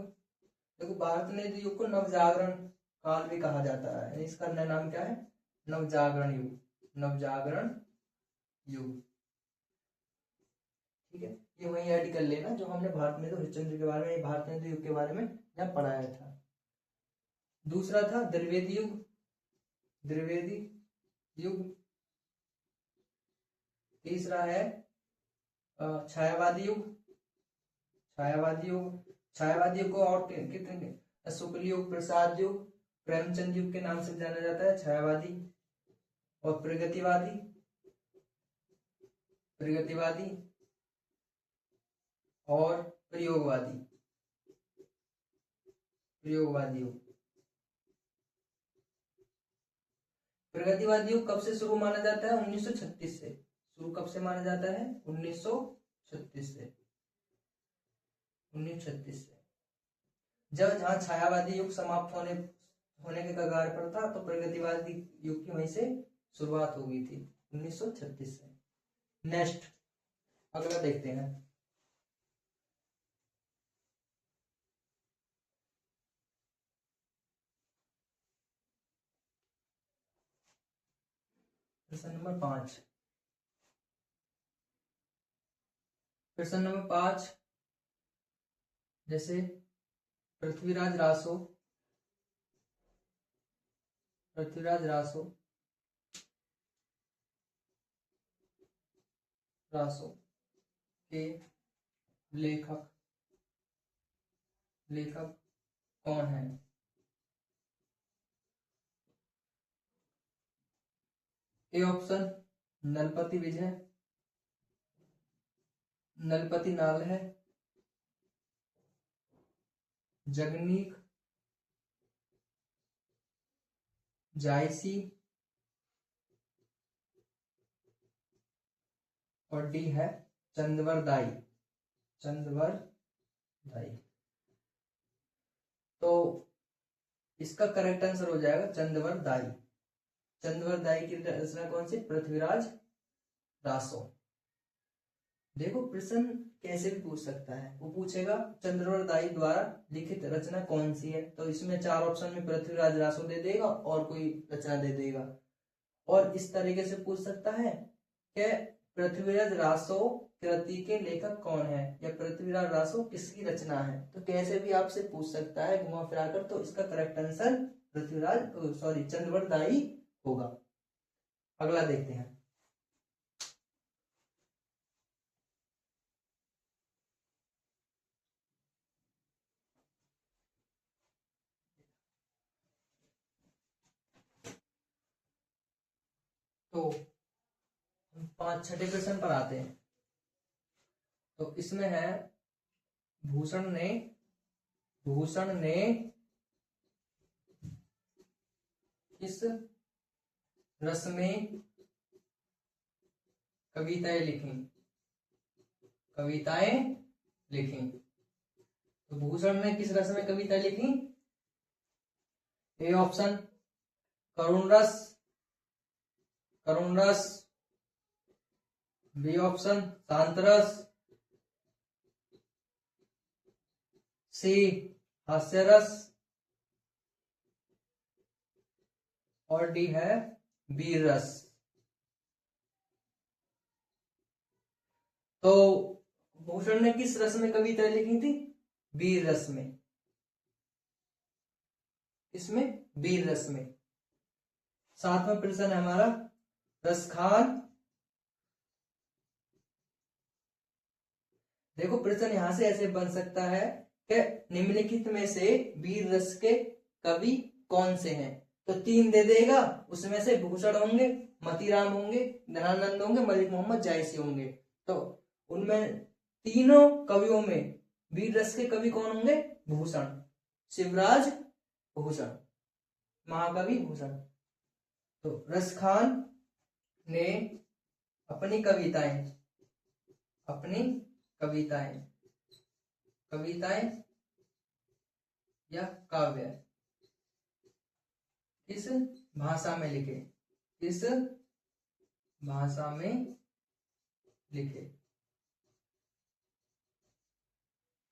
देखो भारत निर्धि युग को नवजागरण काल भी कहा जाता है, इसका अन्य नाम क्या है? नवजागरण युग, नवजागरण युग। ठीक है, ये वही ऐड कर लेना जो हमने भारत में हरिश्चंद्र के बारे में, भारत में युग के बारे में जब पढ़ाया था। दूसरा था द्विवेदी युग, द्विवेदी युग। तीसरा है छायावादी युग, छायावादी युग। छायावादी युग को और कितने शुक्ल युग, प्रसाद युग, प्रेमचंद युग के नाम से जाना जाता है, छायावादी। और प्रगतिवादी, प्रगतिवादी और प्रयोगवादी, प्रयोगवादी युग। प्रगतिवादी युग कब से शुरू माना जाता है? 1936 से। शुरू कब से माना जाता है? 1936 से। 1936 से। जब जहां छायावादी युग समाप्त होने के कगार पर था, तो प्रगतिवादी युग की वहीं से शुरुआत हो गई थी 1936 से। नेक्स्ट अगला देखते हैं। प्रश्न नंबर 5। प्रश्न नंबर 5 जैसे पृथ्वीराज रासो, पृथ्वीराज रासो रासो के लेखक लेखक कौन है? ए ऑप्शन नलपति विजय, नलपति नाल है, जगनीक जायसी और डी है चंद्रवरदाई, चंद्रवरदाई। तो इसका करेक्ट आंसर हो जाएगा चंद्रवरदाई। चंद्रवरदाई की रचना कौन सी? पृथ्वीराज रासो। देखो प्रश्न कैसे भी पूछ सकता है, वो पूछेगा चंद्रवरदाई द्वारा लिखित रचना कौन सी है, तो इसमें 4 ऑप्शन में पृथ्वीराज रासो दे देगा और कोई रचना दे देगा। और इस तरीके से पूछ सकता है कि पृथ्वीराज रासो कृति के लेखक कौन है, या पृथ्वीराज रासो किसकी रचना है। तो कैसे भी आपसे पूछ सकता है घुमा फिराकर। तो इसका करेक्ट आंसर चंद्रवरदाई होगा। अगला देखते हैं। तो 6 प्रश्न पर आते हैं। तो इसमें है भूषण ने किस रस में कविताएं लिखी। तो भूषण ने किस रस में कविता लिखी? ए ऑप्शन करुण रस, बी ऑप्शन शांत रस, सी हास्य रस और डी है वीर रस। तो भूषण ने किस रस में कविता लिखी थी? वीर रस में। इसमें वीर रस में। 7वां प्रश्न है हमारा रसखान। देखो प्रश्न यहां से ऐसे बन सकता है कि निम्नलिखित में से वीर रस के कवि कौन से हैं। तो 3 दे देगा, उसमें से भूषण होंगे, मतीराम होंगे, धनानंद होंगे, मलिक मोहम्मद जायसी होंगे। तो उनमें तीनों कवियों में वीर रस के कवि कौन होंगे? भूषण, शिवराज भूषण, महाकवि भूषण। तो रसखान ने अपनी कविताएं या काव्य किस भाषा में लिखे?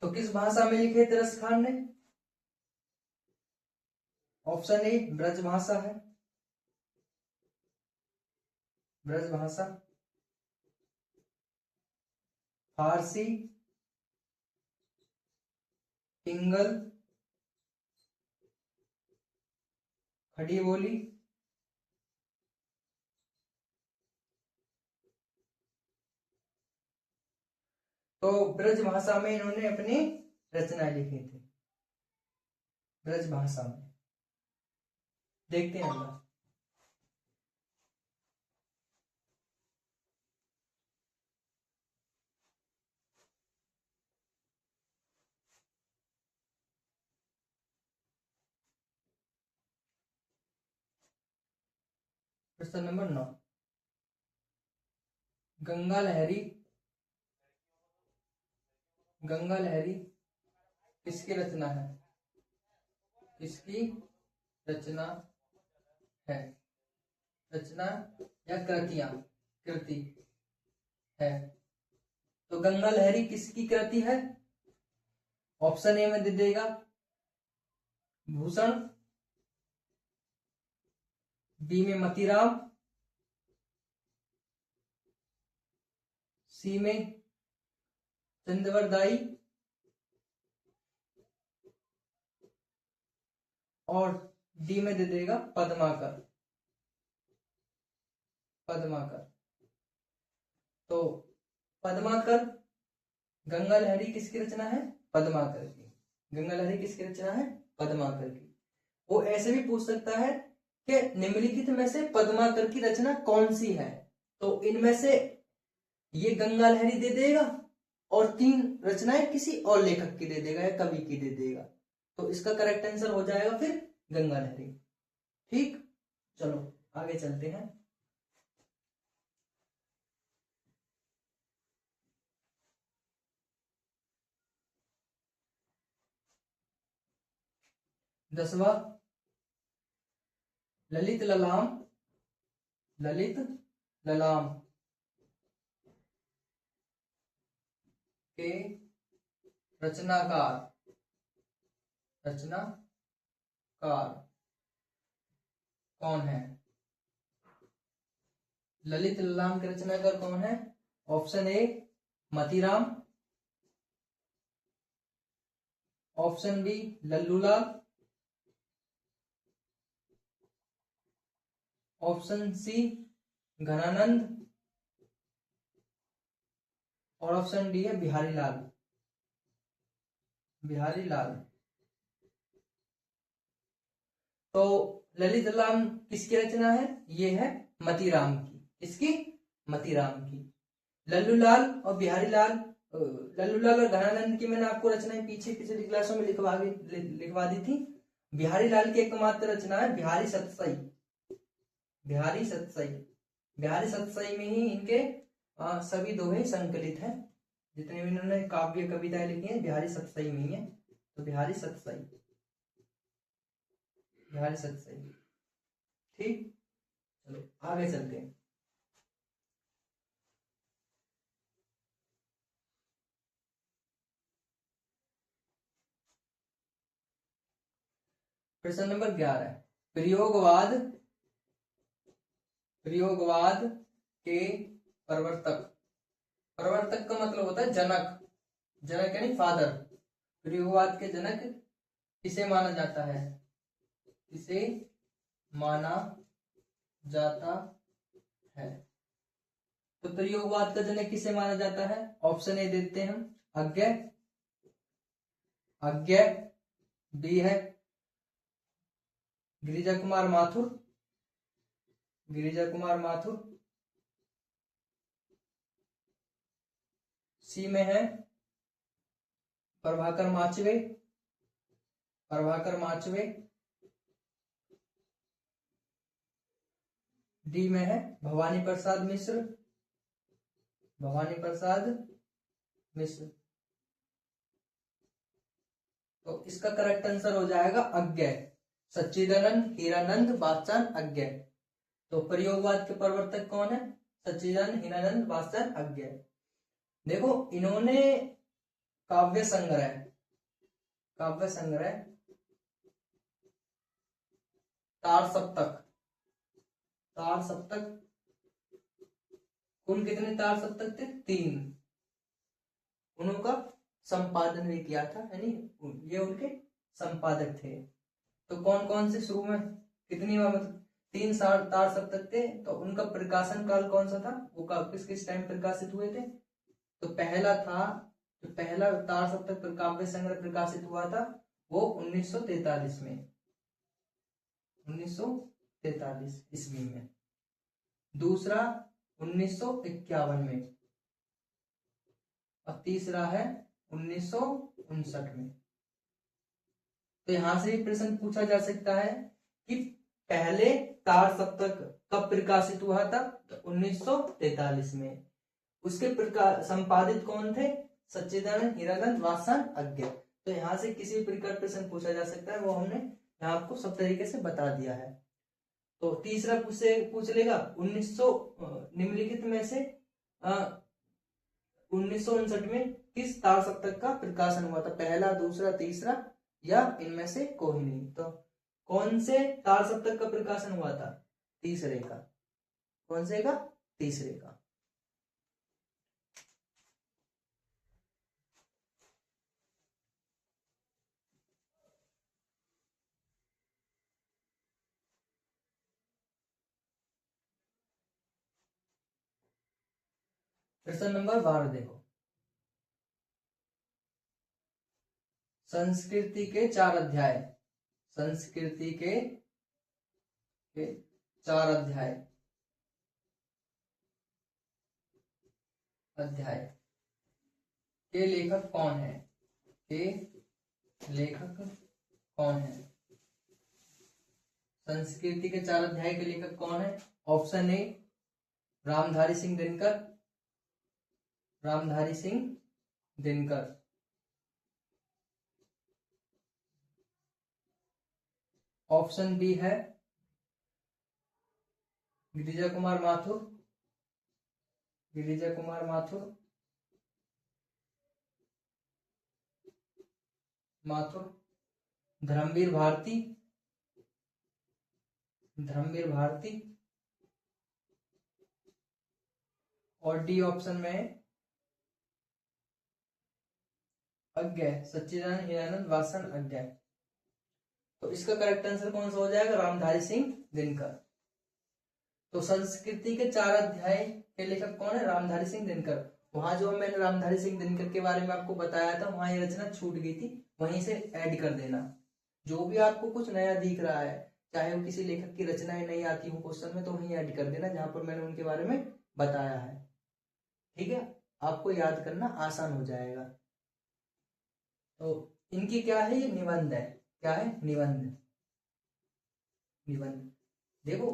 तो किस भाषा में लिखे थे रसखान ने? ऑप्शन ए ब्रज भाषा है, ब्रज भाषा, फारसी, पिंगल, खड़ी बोली, तो ब्रज भाषा में इन्होंने अपनी रचना लिखी थी, ब्रज भाषा में। देखते हैं अगला। प्रश्न नंबर 9, गंगा लहरी किसकी रचना है? किसकी रचना है? रचना या कृति है। तो गंगा लहरी किसकी कृति है? ऑप्शन ए में दे देगा भूषण, बी में मतीराम, सी में चंद्रवरदाई और डी में दे देगा पद्माकर। तो पद्माकर, गंगा लहरी किसकी रचना है? पद्माकर की। गंगा लहरी किसकी रचना है? पद्माकर की। वो ऐसे भी पूछ सकता है कि निम्नलिखित में से पद्माकर की रचना कौन सी है, तो इनमें से ये गंगा लहरी दे देगा और 3 रचनाएं किसी और लेखक की दे देगा या कवि की दे देगा। तो इसका करेक्ट आंसर हो जाएगा फिर गंगा लहरी। ठीक, चलो आगे चलते हैं। दसवां, ललित ललाम के रचनाकार कौन है? ललित ललाम के रचनाकार कौन है? Option A Matiram, option B Lallulal, option C Ghananand और ऑप्शन डी है बिहारी लाल। तो ललित ललाम किसकी रचना है? ये है मतीराम की। इसकी मतीराम की। लल्लूलाल और बिहारी लाल, लल्लूलाल और घनानंद की मैंने आपको रचनाएं पीछे पिछली क्लासों में लिखवा दी थी। बिहारी लाल की एकमात्र रचना है बिहारी सतसई में ही इनके सभी दोहे संकलित हैं। जितने भी इन्होंने काव्य कविताएं लिखी हैं बिहारी सतसई में ही है। तो बिहारी सतसई। ठीक, चलो आगे चलते हैं। प्रश्न नंबर 11, प्रयोगवाद के प्रवर्तक का मतलब होता है जनक यानी फादर। प्रयोगवाद के जनक किसे माना जाता है? तो प्रयोगवाद का जनक किसे माना जाता है? ऑप्शन ए देते हैं हम अज्ञे, बी है गिरिजा कुमार माथुर, सी में है प्रभाकर माचवे, डी में है भवानी प्रसाद मिश्र। तो इसका करेक्ट आंसर हो जाएगा अज्ञे, सच्चिदानंद हीरानंद बादशाह अज्ञे। तो प्रयोगवाद के प्रवर्तक कौन है? सच्चिदानंद हीरानंद बादशाह अज्ञे। देखो इन्होंने काव्य संग्रह तार सप्तक कुल कितने तार सप्तक थे? 3। उनका संपादन भी किया था, यानी ये उनके संपादक थे। तो कौन कौन से शुरू में कितनी मतलब 3 तार सप्तक थे। तो उनका प्रकाशन काल कौन सा था? वो किस टाइम प्रकाशित हुए थे? तो पहला तार सप्तक काव्य संग्रह प्रकाशित हुआ था वो 1943 में, 1943 ईस्वी में। दूसरा 1951 में और तीसरा है 1959 में। तो यहां से भी प्रश्न पूछा जा सकता है कि पहले तार सप्तक कब प्रकाशित हुआ था? तो 1943 में। उसके संपादित कौन थे? सच्चिदानंद हीरानंद वात्स्यन अज्ञ। तो यहाँ से किसी भी प्रकार प्रश्न पूछा जा सकता है, वो हमने यहाँ आपको सब तरीके से बता दिया है। तो तीसरा पूछ लेगा 1900 निम्नलिखित में से 1959 में किस तार सप्तक का प्रकाशन हुआ था? पहला, दूसरा, तीसरा या इनमें से कोई नहीं। तो कौन से तार सप्तक का प्रकाशन हुआ था? तीसरे का। कौन से का? तीसरे का। प्रश्न नंबर 12 देखो। संस्कृति के 4 अध्याय। संस्कृति के 4 अध्याय के लेखक कौन है? के लेखक कौन है? संस्कृति के 4 अध्याय के लेखक कौन है? Option A Ramdhari Singh Dinkar. Ramdhari Singh Dinkar. Option B है गिरिजा कुमार माथुर। गिरिजा कुमार माथुर। धर्मवीर भारती। धर्मवीर भारती। और डी ऑप्शन में अज्ञ, सच्चिदानंद हीरानंद वात्स्यन अज्ञ। तो इसका करेक्ट आंसर कौन सा हो जाएगा? रामधारी सिंह दिनकर। तो संस्कृति के 4 अध्याय के लेखक कौन है? रामधारी सिंह दिनकर। वहां जो मैंने रामधारी सिंह दिनकर के बारे में आपको बताया था, वहां ये रचना छूट गई थी, वहीं से ऐड कर देना। जो भी आपको कुछ नया दिख रहा है, चाहे वो किसी लेखक की रचनाएं नहीं आती हो क्वेश्चन में, तो वहीं ऐड कर देना जहां पर मैंने उनके बारे में बताया है। ठीक है, आपको याद करना आसान हो जाएगा। तो इनकी क्या है? ये निबंध है। क्या है? निबंध। निबंध। देखो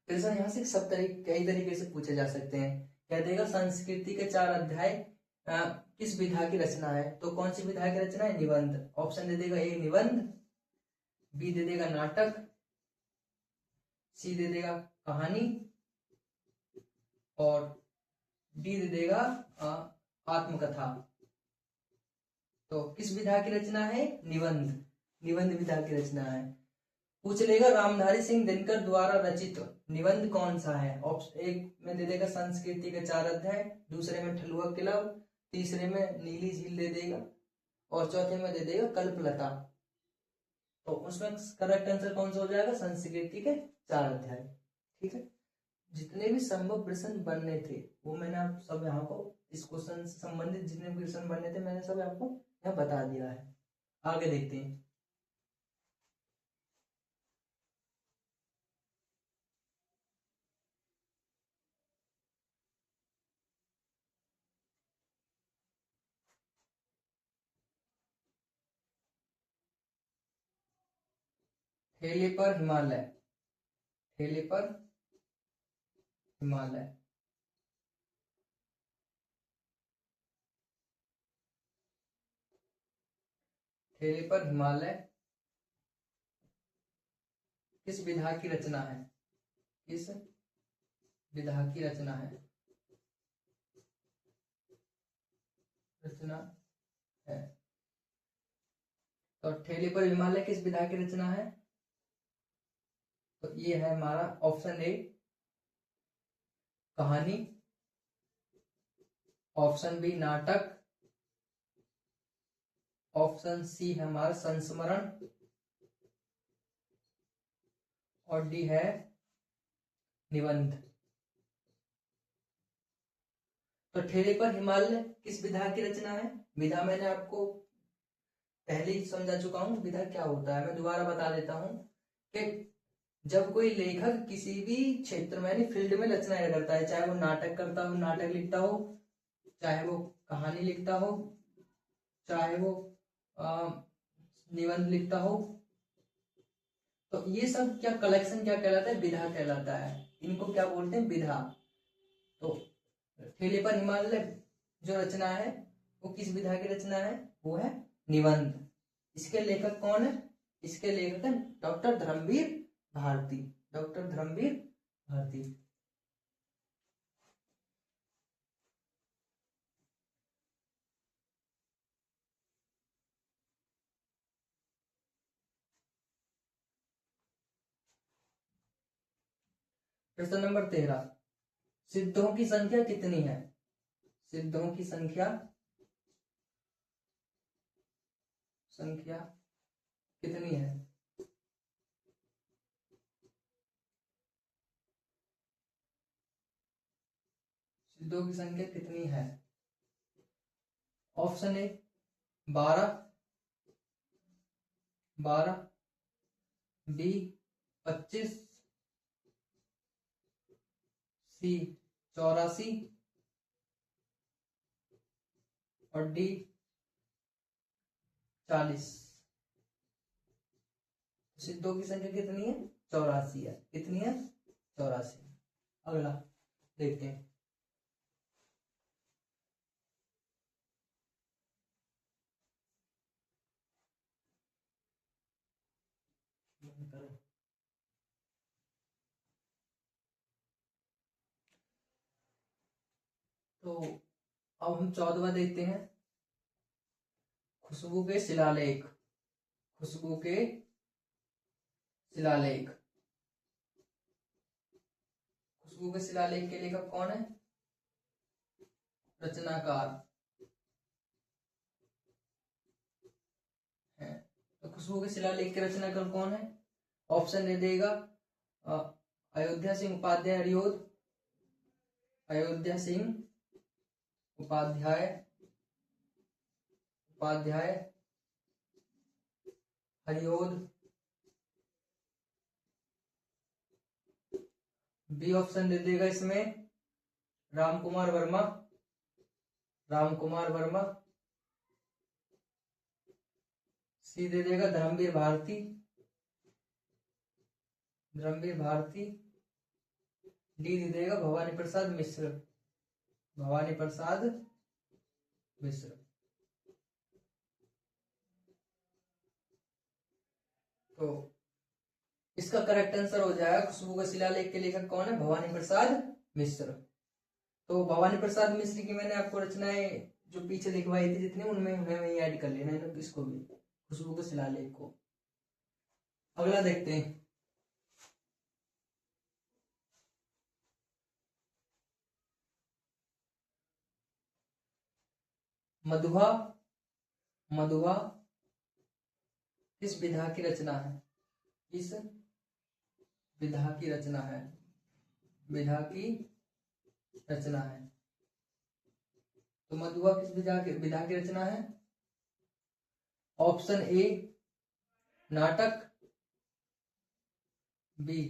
प्रश्न यहाँ से सब कई तरीके से पूछे जा सकते हैं। क्या देगा? संस्कृति के 4 अध्याय किस विधा की रचना है? तो कौन सी विधा की रचना है? निबंध। ऑप्शन दे देगा ए निबंध, बी दे देगा नाटक, सी दे देगा कहानी और डी दे देगा आत्मकथा। तो किस विधा की रचना है? निबंध। निबंध विधा की रचना है। पूछ लेगा रामधारी सिंह दिनकर द्वारा रचित निबंध कौन सा है? ऑप्शन एक में दे देगा संस्कृति के 4 अध्याय, दूसरे में ठलुआ किला, तीसरे में नीली झील दे देगा और चौथे में दे देगा कल्पलता। तो उसमें करेक्ट आंसर कौन सा हो जाएगा? संस्कृति के 4 अध्याय। ठीक है, जितने भी संभव प्रश्न बनने थे वो मैंने आप सब यहाँ को इस क्वेश्चन से संबंधित जितने भी प्रश्न बनने थे मैंने सब आपको यहाँ बता दिया है। आगे देखते हैं। ठेले पर हिमालय। ठेले पर हिमालय। ठेले पर हिमालय किस विधा की रचना है? किस विधा की रचना है? रचना है। तो ठेले पर हिमालय किस विधा की रचना है? तो ये है हमारा ऑप्शन ए कहानी, ऑप्शन बी नाटक, ऑप्शन सी है हमारा संस्मरण और डी है निबंध। तो ठेले पर हिमालय किस विधा की रचना है? विधा मैंने आपको पहले ही समझा चुका हूं, विधा क्या होता है। मैं दोबारा बता देता हूं कि जब कोई लेखक किसी भी क्षेत्र में फील्ड में रचनाएं करता है, चाहे वो नाटक करता हो, नाटक लिखता हो, चाहे वो कहानी लिखता हो, चाहे वो निबंध लिखता हो, तो ये सब क्या कलेक्शन क्या कहलाता है? विधा कहलाता है। इनको क्या बोलते हैं? विधा। तो ठेले पर हिमालय जो रचना है वो किस विधा की रचना है? वो है निबंध। इसके लेखक कौन है? इसके लेखक है डॉक्टर धर्मवीर भारती। डॉक्टर धर्मवीर भारती। प्रश्न नंबर 13, सिद्धों की संख्या कितनी है? सिद्धों की संख्या कितनी है? सिद्धों की संख्या कितनी है? ऑप्शन ए 12, 12, बी 25, सी 84 और डी 40। सिद्धों की संख्या कितनी है? 84 है। कितनी है? 84। अगला देखते हैं। तो अब हम 14वां देखते हैं। खुशबू के शिलालेख। खुशबू के शिलालेख। खुशबू के शिलालेख के लेखक कौन है? रचनाकार है। तो खुशबू के शिलालेख के रचनाकार कौन है? ऑप्शन दे देगा अयोध्या सिंह उपाध्याय हरिओद, अयोध्या सिंह उपाध्याय उपाध्याय हरिओद, बी ऑप्शन दे देगा इसमें रामकुमार वर्मा, रामकुमार वर्मा, सी दे देगा धर्मवीर भारती, धर्मवीर भारती, डी दे देगा भवानी प्रसाद मिश्र, भवानी प्रसाद मिश्र। तो इसका करेक्ट आंसर हो जाएगा खुशबू का शिलालेख के लेखक कौन है? भवानी प्रसाद मिश्र। तो भवानी प्रसाद मिश्र की मैंने आपको रचनाएं जो पीछे लिखवाई थी जितनी, उनमें हमें ऐड कर लेना है इसको भी, खुशबू के शिलालेख को। अगला देखते हैं। मधुआ, मधुआ किस विधा की रचना है? किस विधा की रचना है? विधा की रचना है। तो मधुआ किस विधा की रचना है? ऑप्शन ए नाटक, बी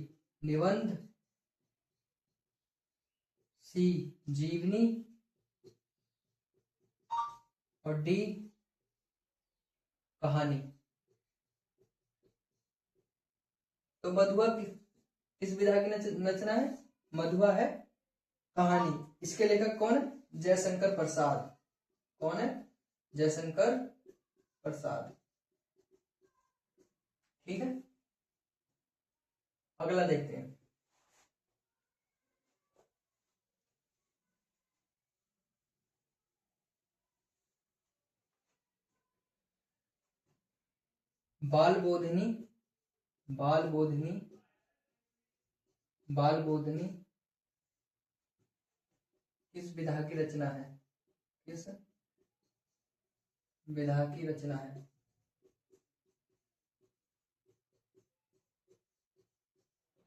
निबंध, सी जीवनी और डी कहानी। तो मधुआ किस विधा की रचना है? मधुआ है कहानी। इसके लेखक कौन है? जयशंकर प्रसाद। कौन है? जयशंकर प्रसाद। ठीक है, अगला देखते हैं। बाल बोधिनी, बाल बोधिनी, बाल बोधिनी किस विधा की रचना है? किस विधा की रचना है?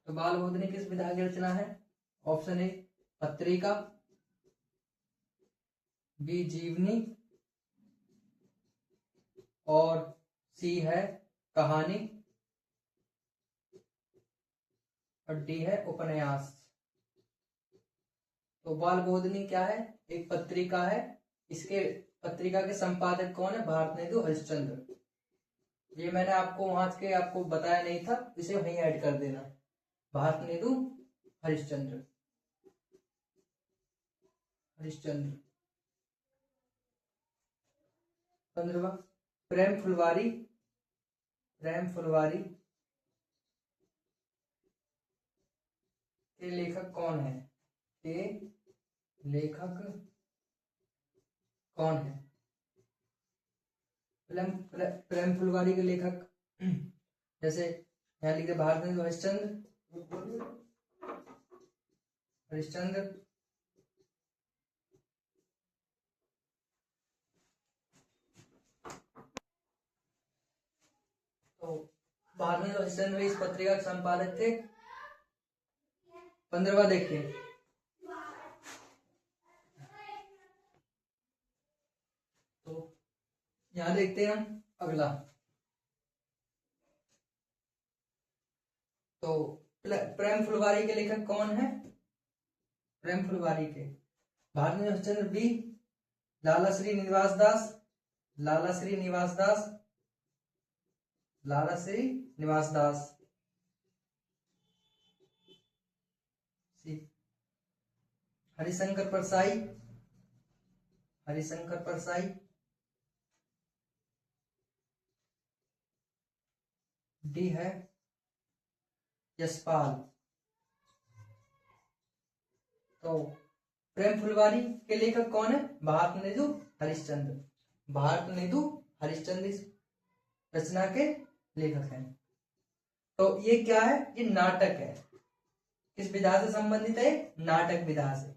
तो बाल बोधिनी किस विधा की रचना है? ऑप्शन ए पत्रिका, बी जीवनी और सी है कहानी और डी है उपन्यास। तो बाल बोधिनी क्या है? एक पत्रिका है। इसके पत्रिका के संपादक कौन है? भारतेंदु हरिश्चंद्र। ये मैंने आपको वहां के आपको बताया नहीं था, इसे वहीं ऐड कर देना। भारतनेदु हरिश्चंद्र, हरिश्चंद्र। 15वां, प्रेम फुलवारी, प्रेम फुलवारी के लेखक कौन है? के लेखक कौन है? प्रेम फुलवारी के लेखक जैसे यहाँ लिखते भारतनेदु हरिश्चंद्र, हरिश्चंद्र। तो भारतनेदु हरिश्चंद्र इस पत्रिका के संपादक थे। 15वां देखिए, तो यहां देखते हैं हम अगला। तो प्रेम फुलवारी के लेखक कौन है? प्रेम फुलवारी के भारतनेदु हरिश्चंद्र बी, लाला श्री निवास दास, लाला श्री निवास दास, लाला श्री निवास दास। सी, हरिशंकर परसाई, हरिशंकर परसाई। डी है यशपाल। तो प्रेम फुलवारी के लेखक कौन है? भारतनेदु हरिश्चंद्र, भारतनेदु हरिश्चंद्र इस रचना के लेखक हैं। तो ये क्या है? ये नाटक है। किस विधा से संबंधित है? नाटक विधा से।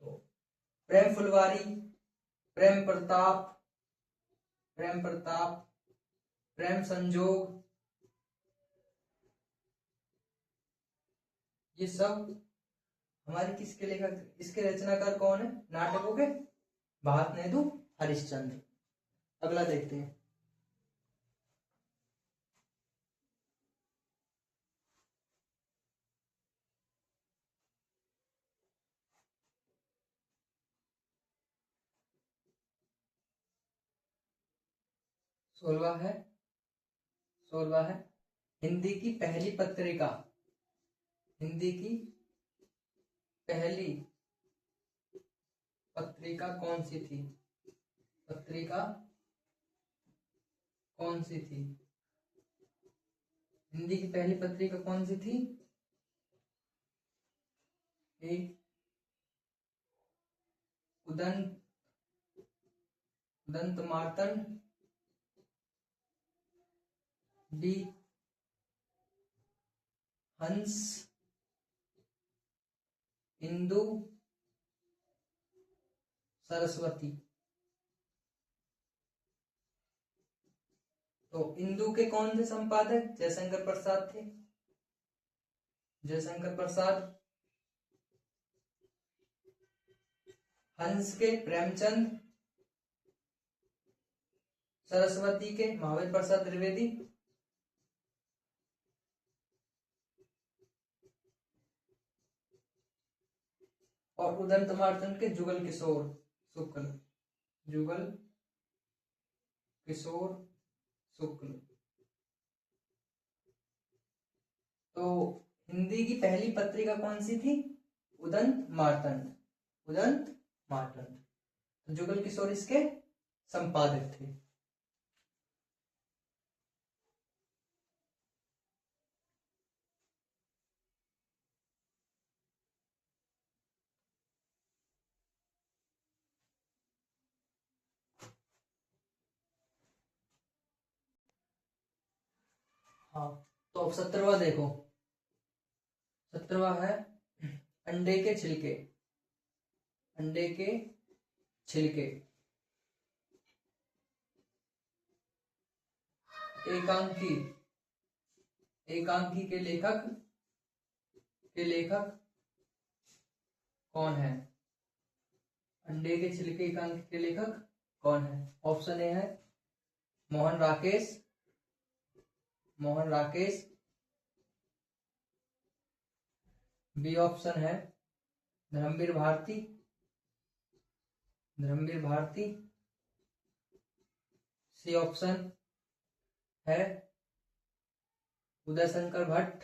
तो प्रेम फुलवारी, प्रेम प्रताप, प्रेम प्रताप, प्रेम संजोग, ये सब हमारे किसके लेखक, इसके रचनाकार कौन है नाटकों के? भारतनेदु हरिश्चंद्र। अगला देखते हैं। सोलवा है हिंदी की पहली पत्रिका, हिंदी की पहली पत्रिका कौन सी थी? पत्रिका कौन सी थी? हिंदी की पहली पत्रिका कौन सी थी? ए उदंत, उदंत मार्तंड। डी हंस, इंदु सरस्वती। तो इंदु के कौन थे संपादक? जयशंकर प्रसाद थे, जयशंकर प्रसाद। हंस के प्रेमचंद, सरस्वती के महावीर प्रसाद द्विवेदी। और उदंत मार्तंड के जुगल किशोर शुक्ल, जुगल किशोर शुक्ल। तो हिंदी की पहली पत्रिका कौन सी थी? उदंत मार्तंड, उदंत मार्तंड। तो जुगल किशोर इसके संपादक थे। हाँ, तो अब 17वां देखो। 17वां है अंडे के छिलके, अंडे के छिलके। एकांकी, एकांकी के लेखक, के लेखक कौन है? अंडे के छिलके एकांकी के लेखक कौन है? ऑप्शन ए है मोहन राकेश, मोहन राकेश। बी ऑप्शन है धर्मवीर भारती, धर्मवीर भारती। सी ऑप्शन है उदय शंकर भट्ट,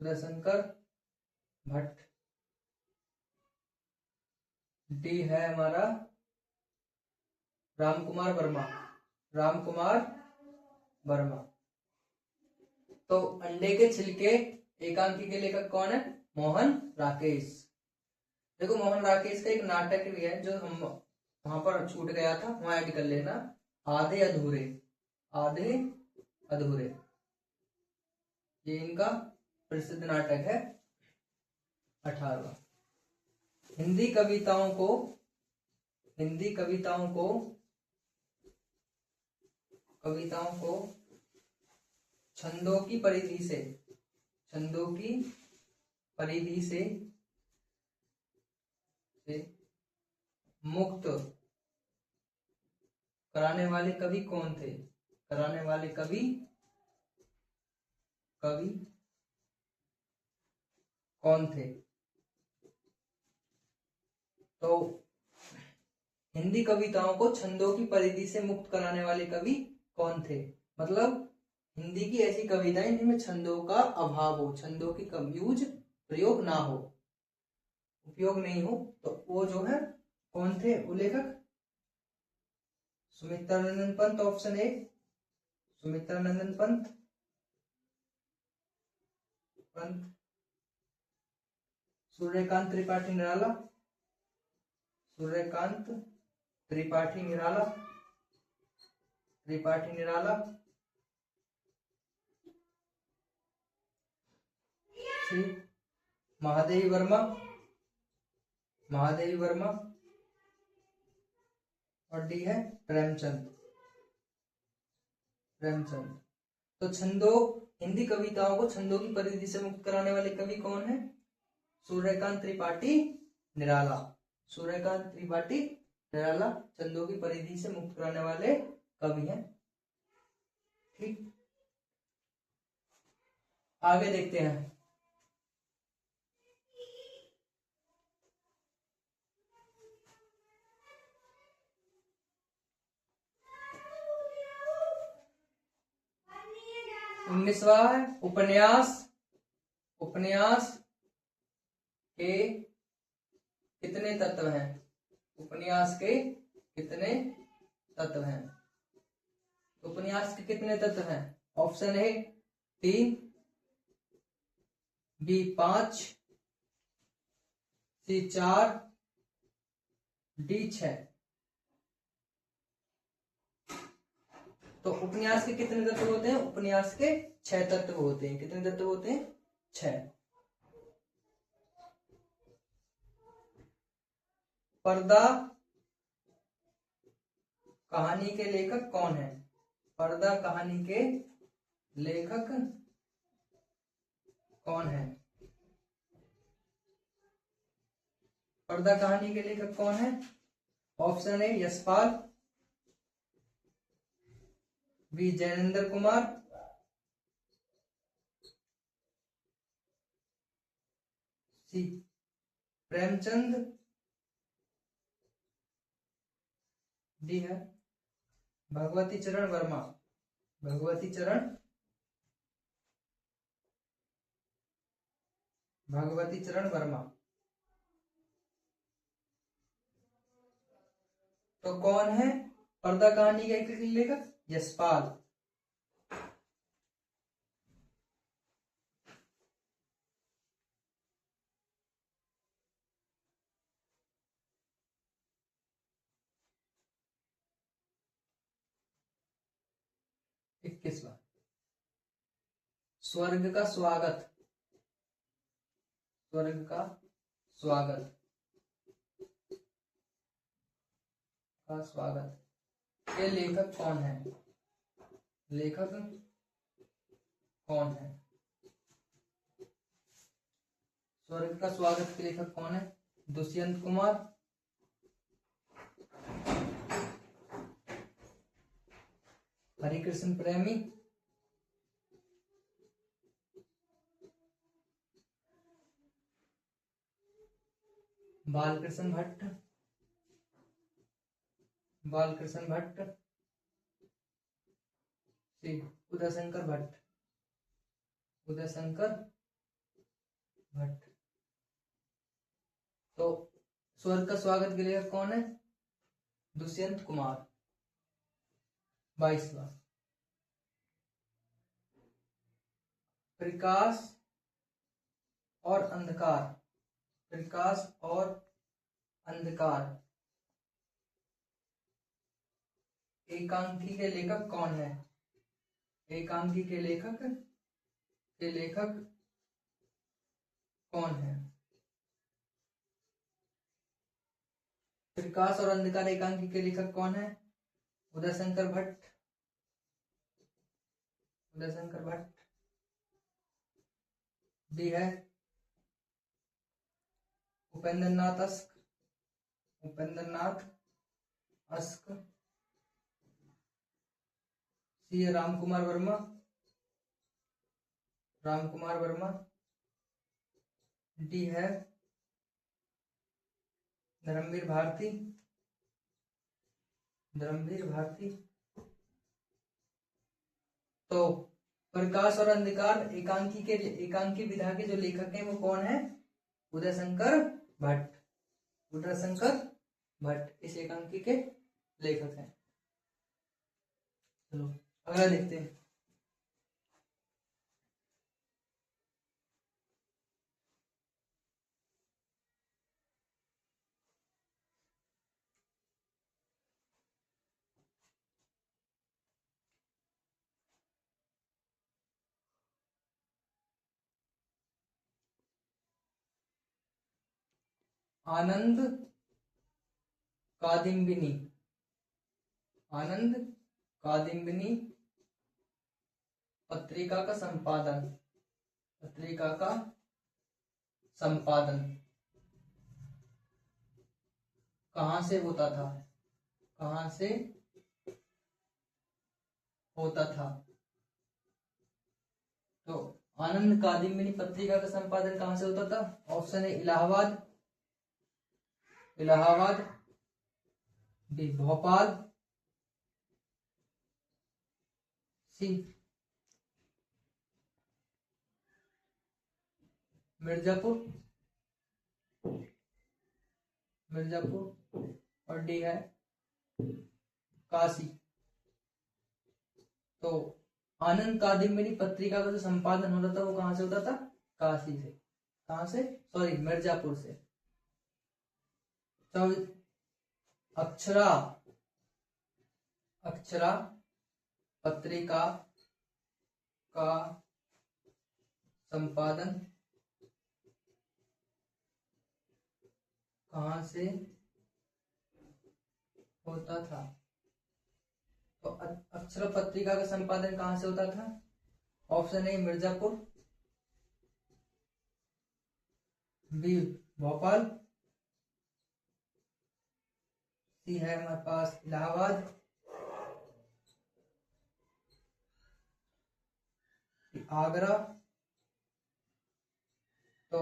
उदय शंकर भट्ट। डी है हमारा रामकुमार वर्मा, रामकुमार वर्मा। तो अंडे के छिलके एकांकी के लेखक कौन है? मोहन राकेश। देखो मोहन राकेश का एक नाटक भी है जो हम वहां पर छूट गया था, वहां ऐड कर लेना, आधे अधूरे, आधे अधूरे। ये इनका प्रसिद्ध नाटक है। 18वां, हिंदी कविताओं को, हिंदी कविताओं को, कविताओं को छंदों की परिधि से, छंदों की परिधि से मुक्त कराने वाले कवि कौन थे? कराने वाले कवि, कवि कौन थे? तो हिंदी कविताओं को छंदों की परिधि से मुक्त कराने वाले कवि कौन थे? मतलब हिंदी की ऐसी कविताएं जिनमें छंदों का अभाव हो, छंदों की कम यूज, प्रयोग ना हो, उपयोग नहीं हो, तो वो जो है कौन थे वो लेखक? सुमित्रानंदन पंत, ऑप्शन ए, सुमित्रानंदन पंत, सूर्यकांत त्रिपाठी निराला, सूर्यकांत त्रिपाठी निराला, त्रिपाठी निराला, महादेवी वर्मा, महादेवी वर्मा, और डी है प्रेमचंद, प्रेमचंद। तो छंदों, हिंदी कविताओं को छंदों की परिधि से मुक्त कराने वाले कवि कौन है? सूर्यकांत त्रिपाठी निराला, सूर्यकांत त्रिपाठी निराला छंदों की परिधि से मुक्त कराने वाले कवि हैं। ठीक, आगे देखते हैं। उन्नीसवां है उपन्यास, उपन्यास के कितने तत्व हैं? उपन्यास के कितने तत्व हैं? उपन्यास के कितने तत्व हैं? Option A 3, B 5, C 4, D 6। तो उपन्यास के कितने तत्व होते हैं? उपन्यास के 6 तत्व होते हैं। कितने तत्व होते हैं? 6। पर्दा कहानी के लेखक कौन है? पर्दा कहानी के लेखक कौन है? पर्दा कहानी के लेखक कौन है? Option A Yashpal, B Jainendra Kumar, C Premchand, D है भगवती चरण वर्मा, भगवती चरण, भगवती चरण वर्मा। तो कौन है पर्दा कहानी के लेखक? यशपाल। इक्कीसवां, स्वर्ग का स्वागत, स्वर्ग का स्वागत, का स्वागत, ये लेखक कौन है? लेखक कौन है? स्वर्ग का स्वागत के लेखक कौन है? दुष्यंत कुमार, हरिकृष्ण प्रेमी, बालकृष्ण भट्ट, बालकृष्ण भट्ट, सी उदयशंकर भट्ट, उदयशंकर भट्ट। तो स्वर्ग का स्वागत के लेखक कौन है? दुष्यंत कुमार। 22वां, प्रकाश और अंधकार, प्रकाश और अंधकार एकांकी के लेखक कौन है? एकांकी के लेखक कौन है? प्रकाश और अंधकार एकांकी के लेखक कौन है? उदयशंकर भट्ट, उदयशंकर भट्ट। बी है उपेंद्र नाथ अस्क, उपेंद्र नाथ अस्क। सी है राम कुमार वर्मा, राम कुमार वर्मा। डी है धर्मवीर भारती, धर्मवीर भारती। तो प्रकाश और अंधकार एकांकी विधा के जो लेखक हैं वो कौन है? उदयशंकर भट्ट, उदयशंकर भट्ट इस एकांकी के लेखक हैं। चलो अगला देखते हैं। आनंद कादिंबिनी, आनंद कादिंबिनी पत्रिका का संपादन, पत्रिका का संपादन कहां से होता था? कहां से होता था? तो आनंद कादिंबिनी पत्रिका का संपादन कहां से होता था? ऑप्शन है इलाहाबाद, इलाहाबाद। बी भोपाल, सी मिर्जापुर, मिर्जापुर। और डी है काशी। तो आनंद कादिंबिनी पत्रिका का जो संपादन होता था वो कहां से होता था? काशी से। कहां से? सॉरी मिर्जापुर से। तो अक्षरा, अक्षरा पत्रिका का संपादन कहां से होता था? तो अक्षरा पत्रिका का संपादन कहां से होता था? Option A Mirzapur, B Bhopal, C है हमारे पास इलाहाबाद, आगरा। तो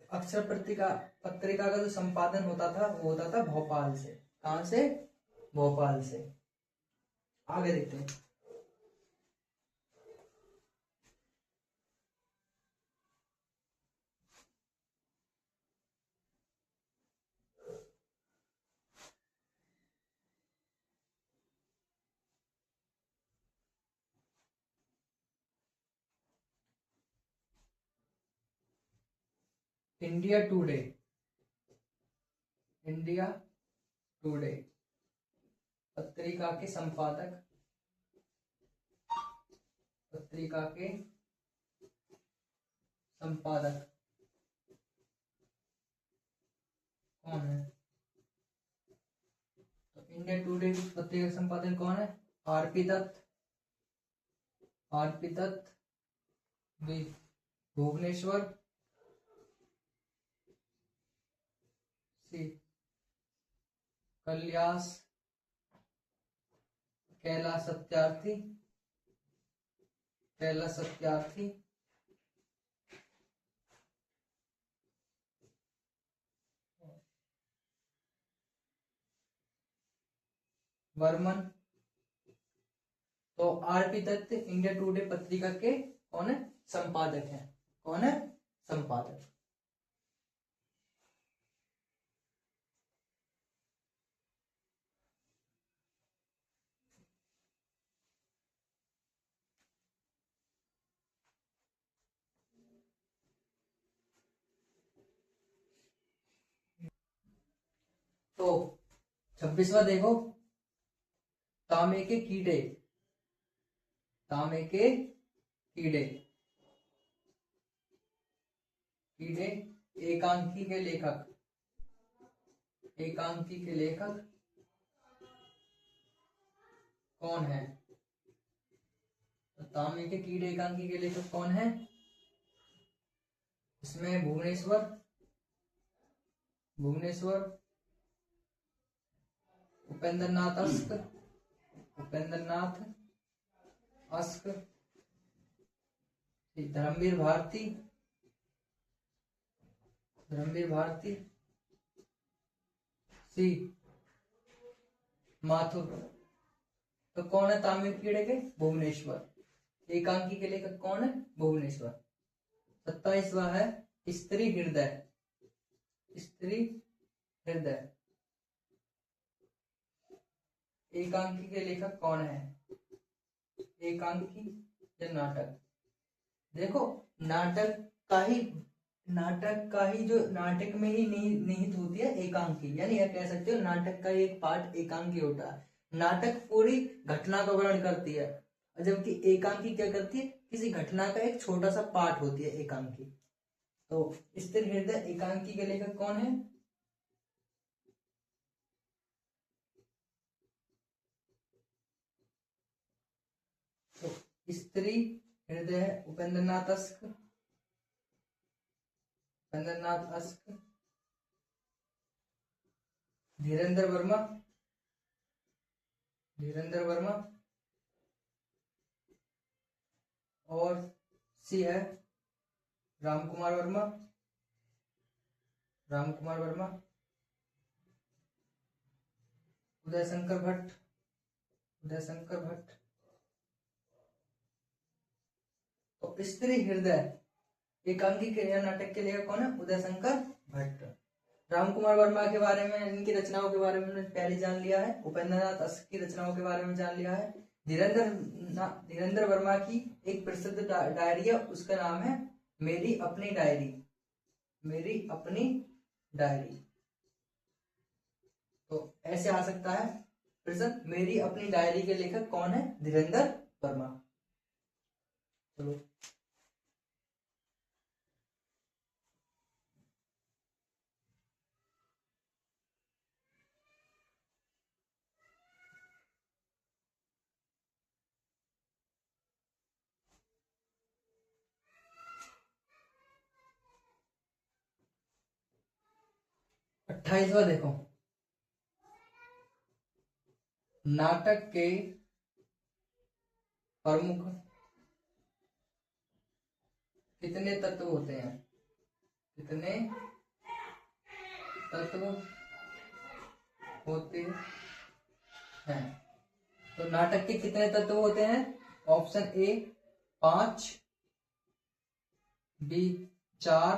अक्षर पत्रिका का जो संपादन होता था वो होता था भोपाल से। कहां से? भोपाल से। आगे देखते हैं। इंडिया टुडे, इंडिया टुडे पत्रिका के संपादक, पत्रिका के संपादक कौन है? तो इंडिया टुडे की पत्रिका का संपादक कौन है? RP Dutt, RP Dutt. B Bhubaneswar, C Kailash, Kailash Satyarthi, Kailash Satyarthi. Varman, तो आरपी दत्त इंडिया टुडे पत्रिका के कौन है? संपादक है। कौन है? संपादक। तो 26वां देखो, तांबे के कीड़े। तांबे के कीड़े। कीड़े एकांकी के लेखक। एकांकी के लेखक कौन है? तो तांबे के कीड़े एकांकी के लेखक कौन है? इसमें भुवनेश्वर, भुवनेश्वर, उपेंद्र नाथ अस्क, उपेंद्र नाथ अस्क, धर्मवीर भारती, धर्मवीर भारती, सी माथुर। तो कौन है तांबे के कीड़े के? भुवनेश्वर। एकांकी के लेखक कौन है? भुवनेश्वर। 27वां है स्त्री हृदय। स्त्री हृदय एकांकी के लेखक कौन है? एकांकी या नाटक? देखो नाटक का ही जो नाटक में ही निहित होती है एकांकी, यानी यह कह सकते हो नाटक का एक पार्ट एकांकी होता है। नाटक पूरी घटना का वर्णन करती है, जबकि एकांकी क्या करती है? किसी घटना का एक छोटा सा पार्ट होती है एकांकी। तो स्त्री हृदय एकांकी के लेखक कौन है? तो स्त्री हृदय उपेंद्र नाथ अस्क, उपेंद्र नाथ अस्क, धीरेन्द्र वर्मा, धीरेन्द्र वर्मा, और सी है रामकुमार वर्मा, रामकुमार वर्मा, उदय शंकर भट्ट, उदय शंकर भट्ट। तो स्त्री हृदय एकांकी के नाटक के लेखक कौन है? उदय शंकर भट्ट। रामकुमार वर्मा के बारे में, इनकी रचनाओं के बारे में पहले जान लिया है। उपेंद्र नाथ अस्क की रचनाओं के बारे में जान लिया है। धीरेन्द्र वर्मा की एक प्रसिद्ध डायरी है, उसका नाम है मेरी अपनी डायरी। मेरी अपनी डायरी। तो ऐसे आ सकता है प्रश्न, मेरी अपनी डायरी के लेखक कौन है? धीरेन्द्र वर्मा। चलो 28वां देखो, नाटक के प्रमुख कितने तत्व होते हैं? कितने तत्व होते हैं? तो नाटक के कितने तत्व होते हैं? ऑप्शन ए 5, बी 4,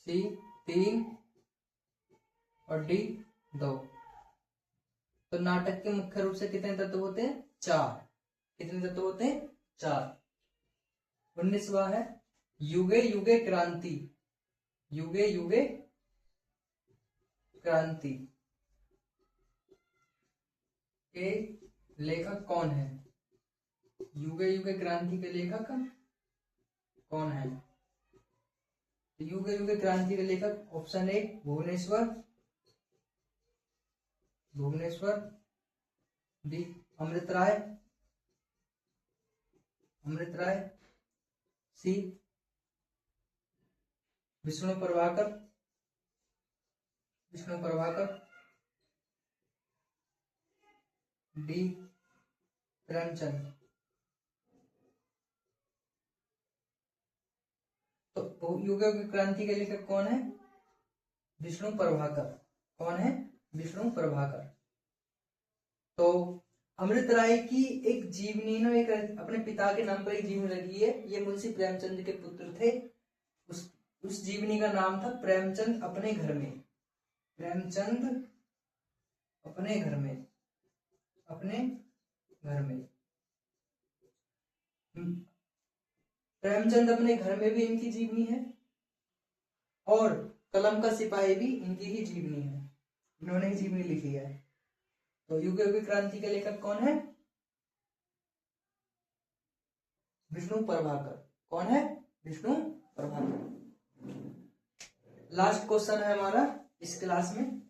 सी 3 और डी 2। तो नाटक के मुख्य रूप से कितने तत्व होते हैं? 4। कितने तत्व होते हैं? 4। 19वां है युगे युगे क्रांति। युगे युगे क्रांति के लेखक कौन है? युगे युगे क्रांति के लेखक कौन है? युगे युगे क्रांति के लेखक option A Bhuvneshwar, Bhuvneshwar, D Amrit Rai, Amrit Rai, C Vishnu Prabhakar, Vishnu Prabhakar, D Premchand. तो युग क्रांति के लेखक कौन है? विष्णु प्रभाकर। कौन है? विष्णु प्रभाकर। तो अमृत राय की एक जीवनी ने एक अपने पिता के नाम पर एक जीवनी लगी है। ये मुंशी प्रेमचंद के पुत्र थे। उस जीवनी का नाम था प्रेमचंद अपने घर में। प्रेमचंद अपने घर में, अपने घर में। प्रेमचंद अपने घर में भी इनकी जीवनी है और कलम का सिपाही भी इनकी ही जीवनी है। इन्होंने ही जीवनी लिखी है। तो युग क्रांति के लेखक कौन है? विष्णु प्रभाकर। कौन है? विष्णु प्रभाकर। लास्ट क्वेश्चन है हमारा इस क्लास में।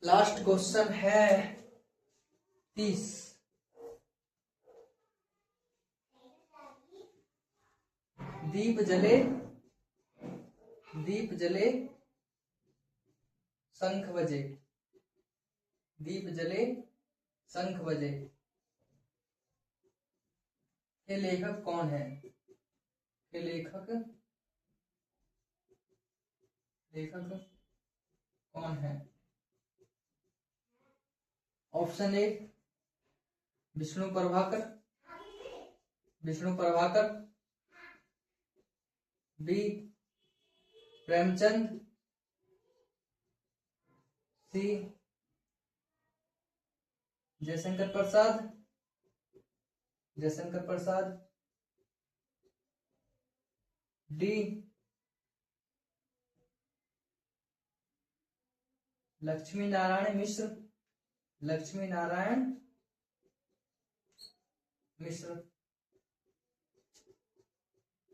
लास्ट क्वेश्चन है 30। दीप जले, दीप जले शंख बजे, दीप जले शंख बजे के लेखक कौन है? के लेखक कौन है? Option A Vishnu Prabhakar, Vishnu Prabhakar, B Premchand, C Jaishankar Prasad, Jaishankar Prasad, D Lakshmi Narayan Mishra, Lakshmi Narayan Mishra.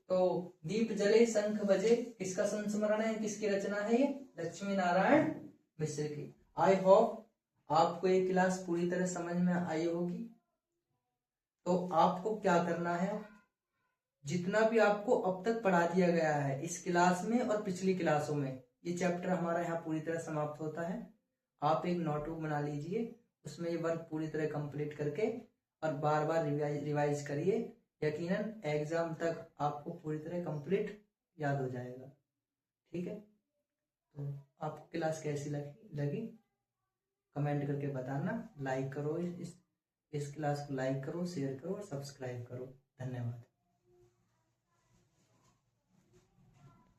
तो दीप जले शंख बजे किसका संस्मरण है, किसकी रचना है? ये लक्ष्मी नारायण मिश्र की। आई होप आपको ये क्लास पूरी तरह समझ में आई होगी। तो आपको क्या करना है, जितना भी आपको अब तक पढ़ा दिया गया है इस क्लास में और पिछली क्लासों में, ये चैप्टर हमारा यहाँ पूरी तरह समाप्त होता है। आप एक नोटबुक बना लीजिए, उसमें ये वर्क पूरी तरह कंप्लीट करके और बार बार रिवाइज करिए। यकीनन एग्जाम तक आपको पूरी तरह कंप्लीट याद हो जाएगा। ठीक है, तो आपको क्लास कैसी लगी कमेंट करके बताना। लाइक करो, इस क्लास को लाइक करो, शेयर करो और सब्सक्राइब करो। धन्यवाद।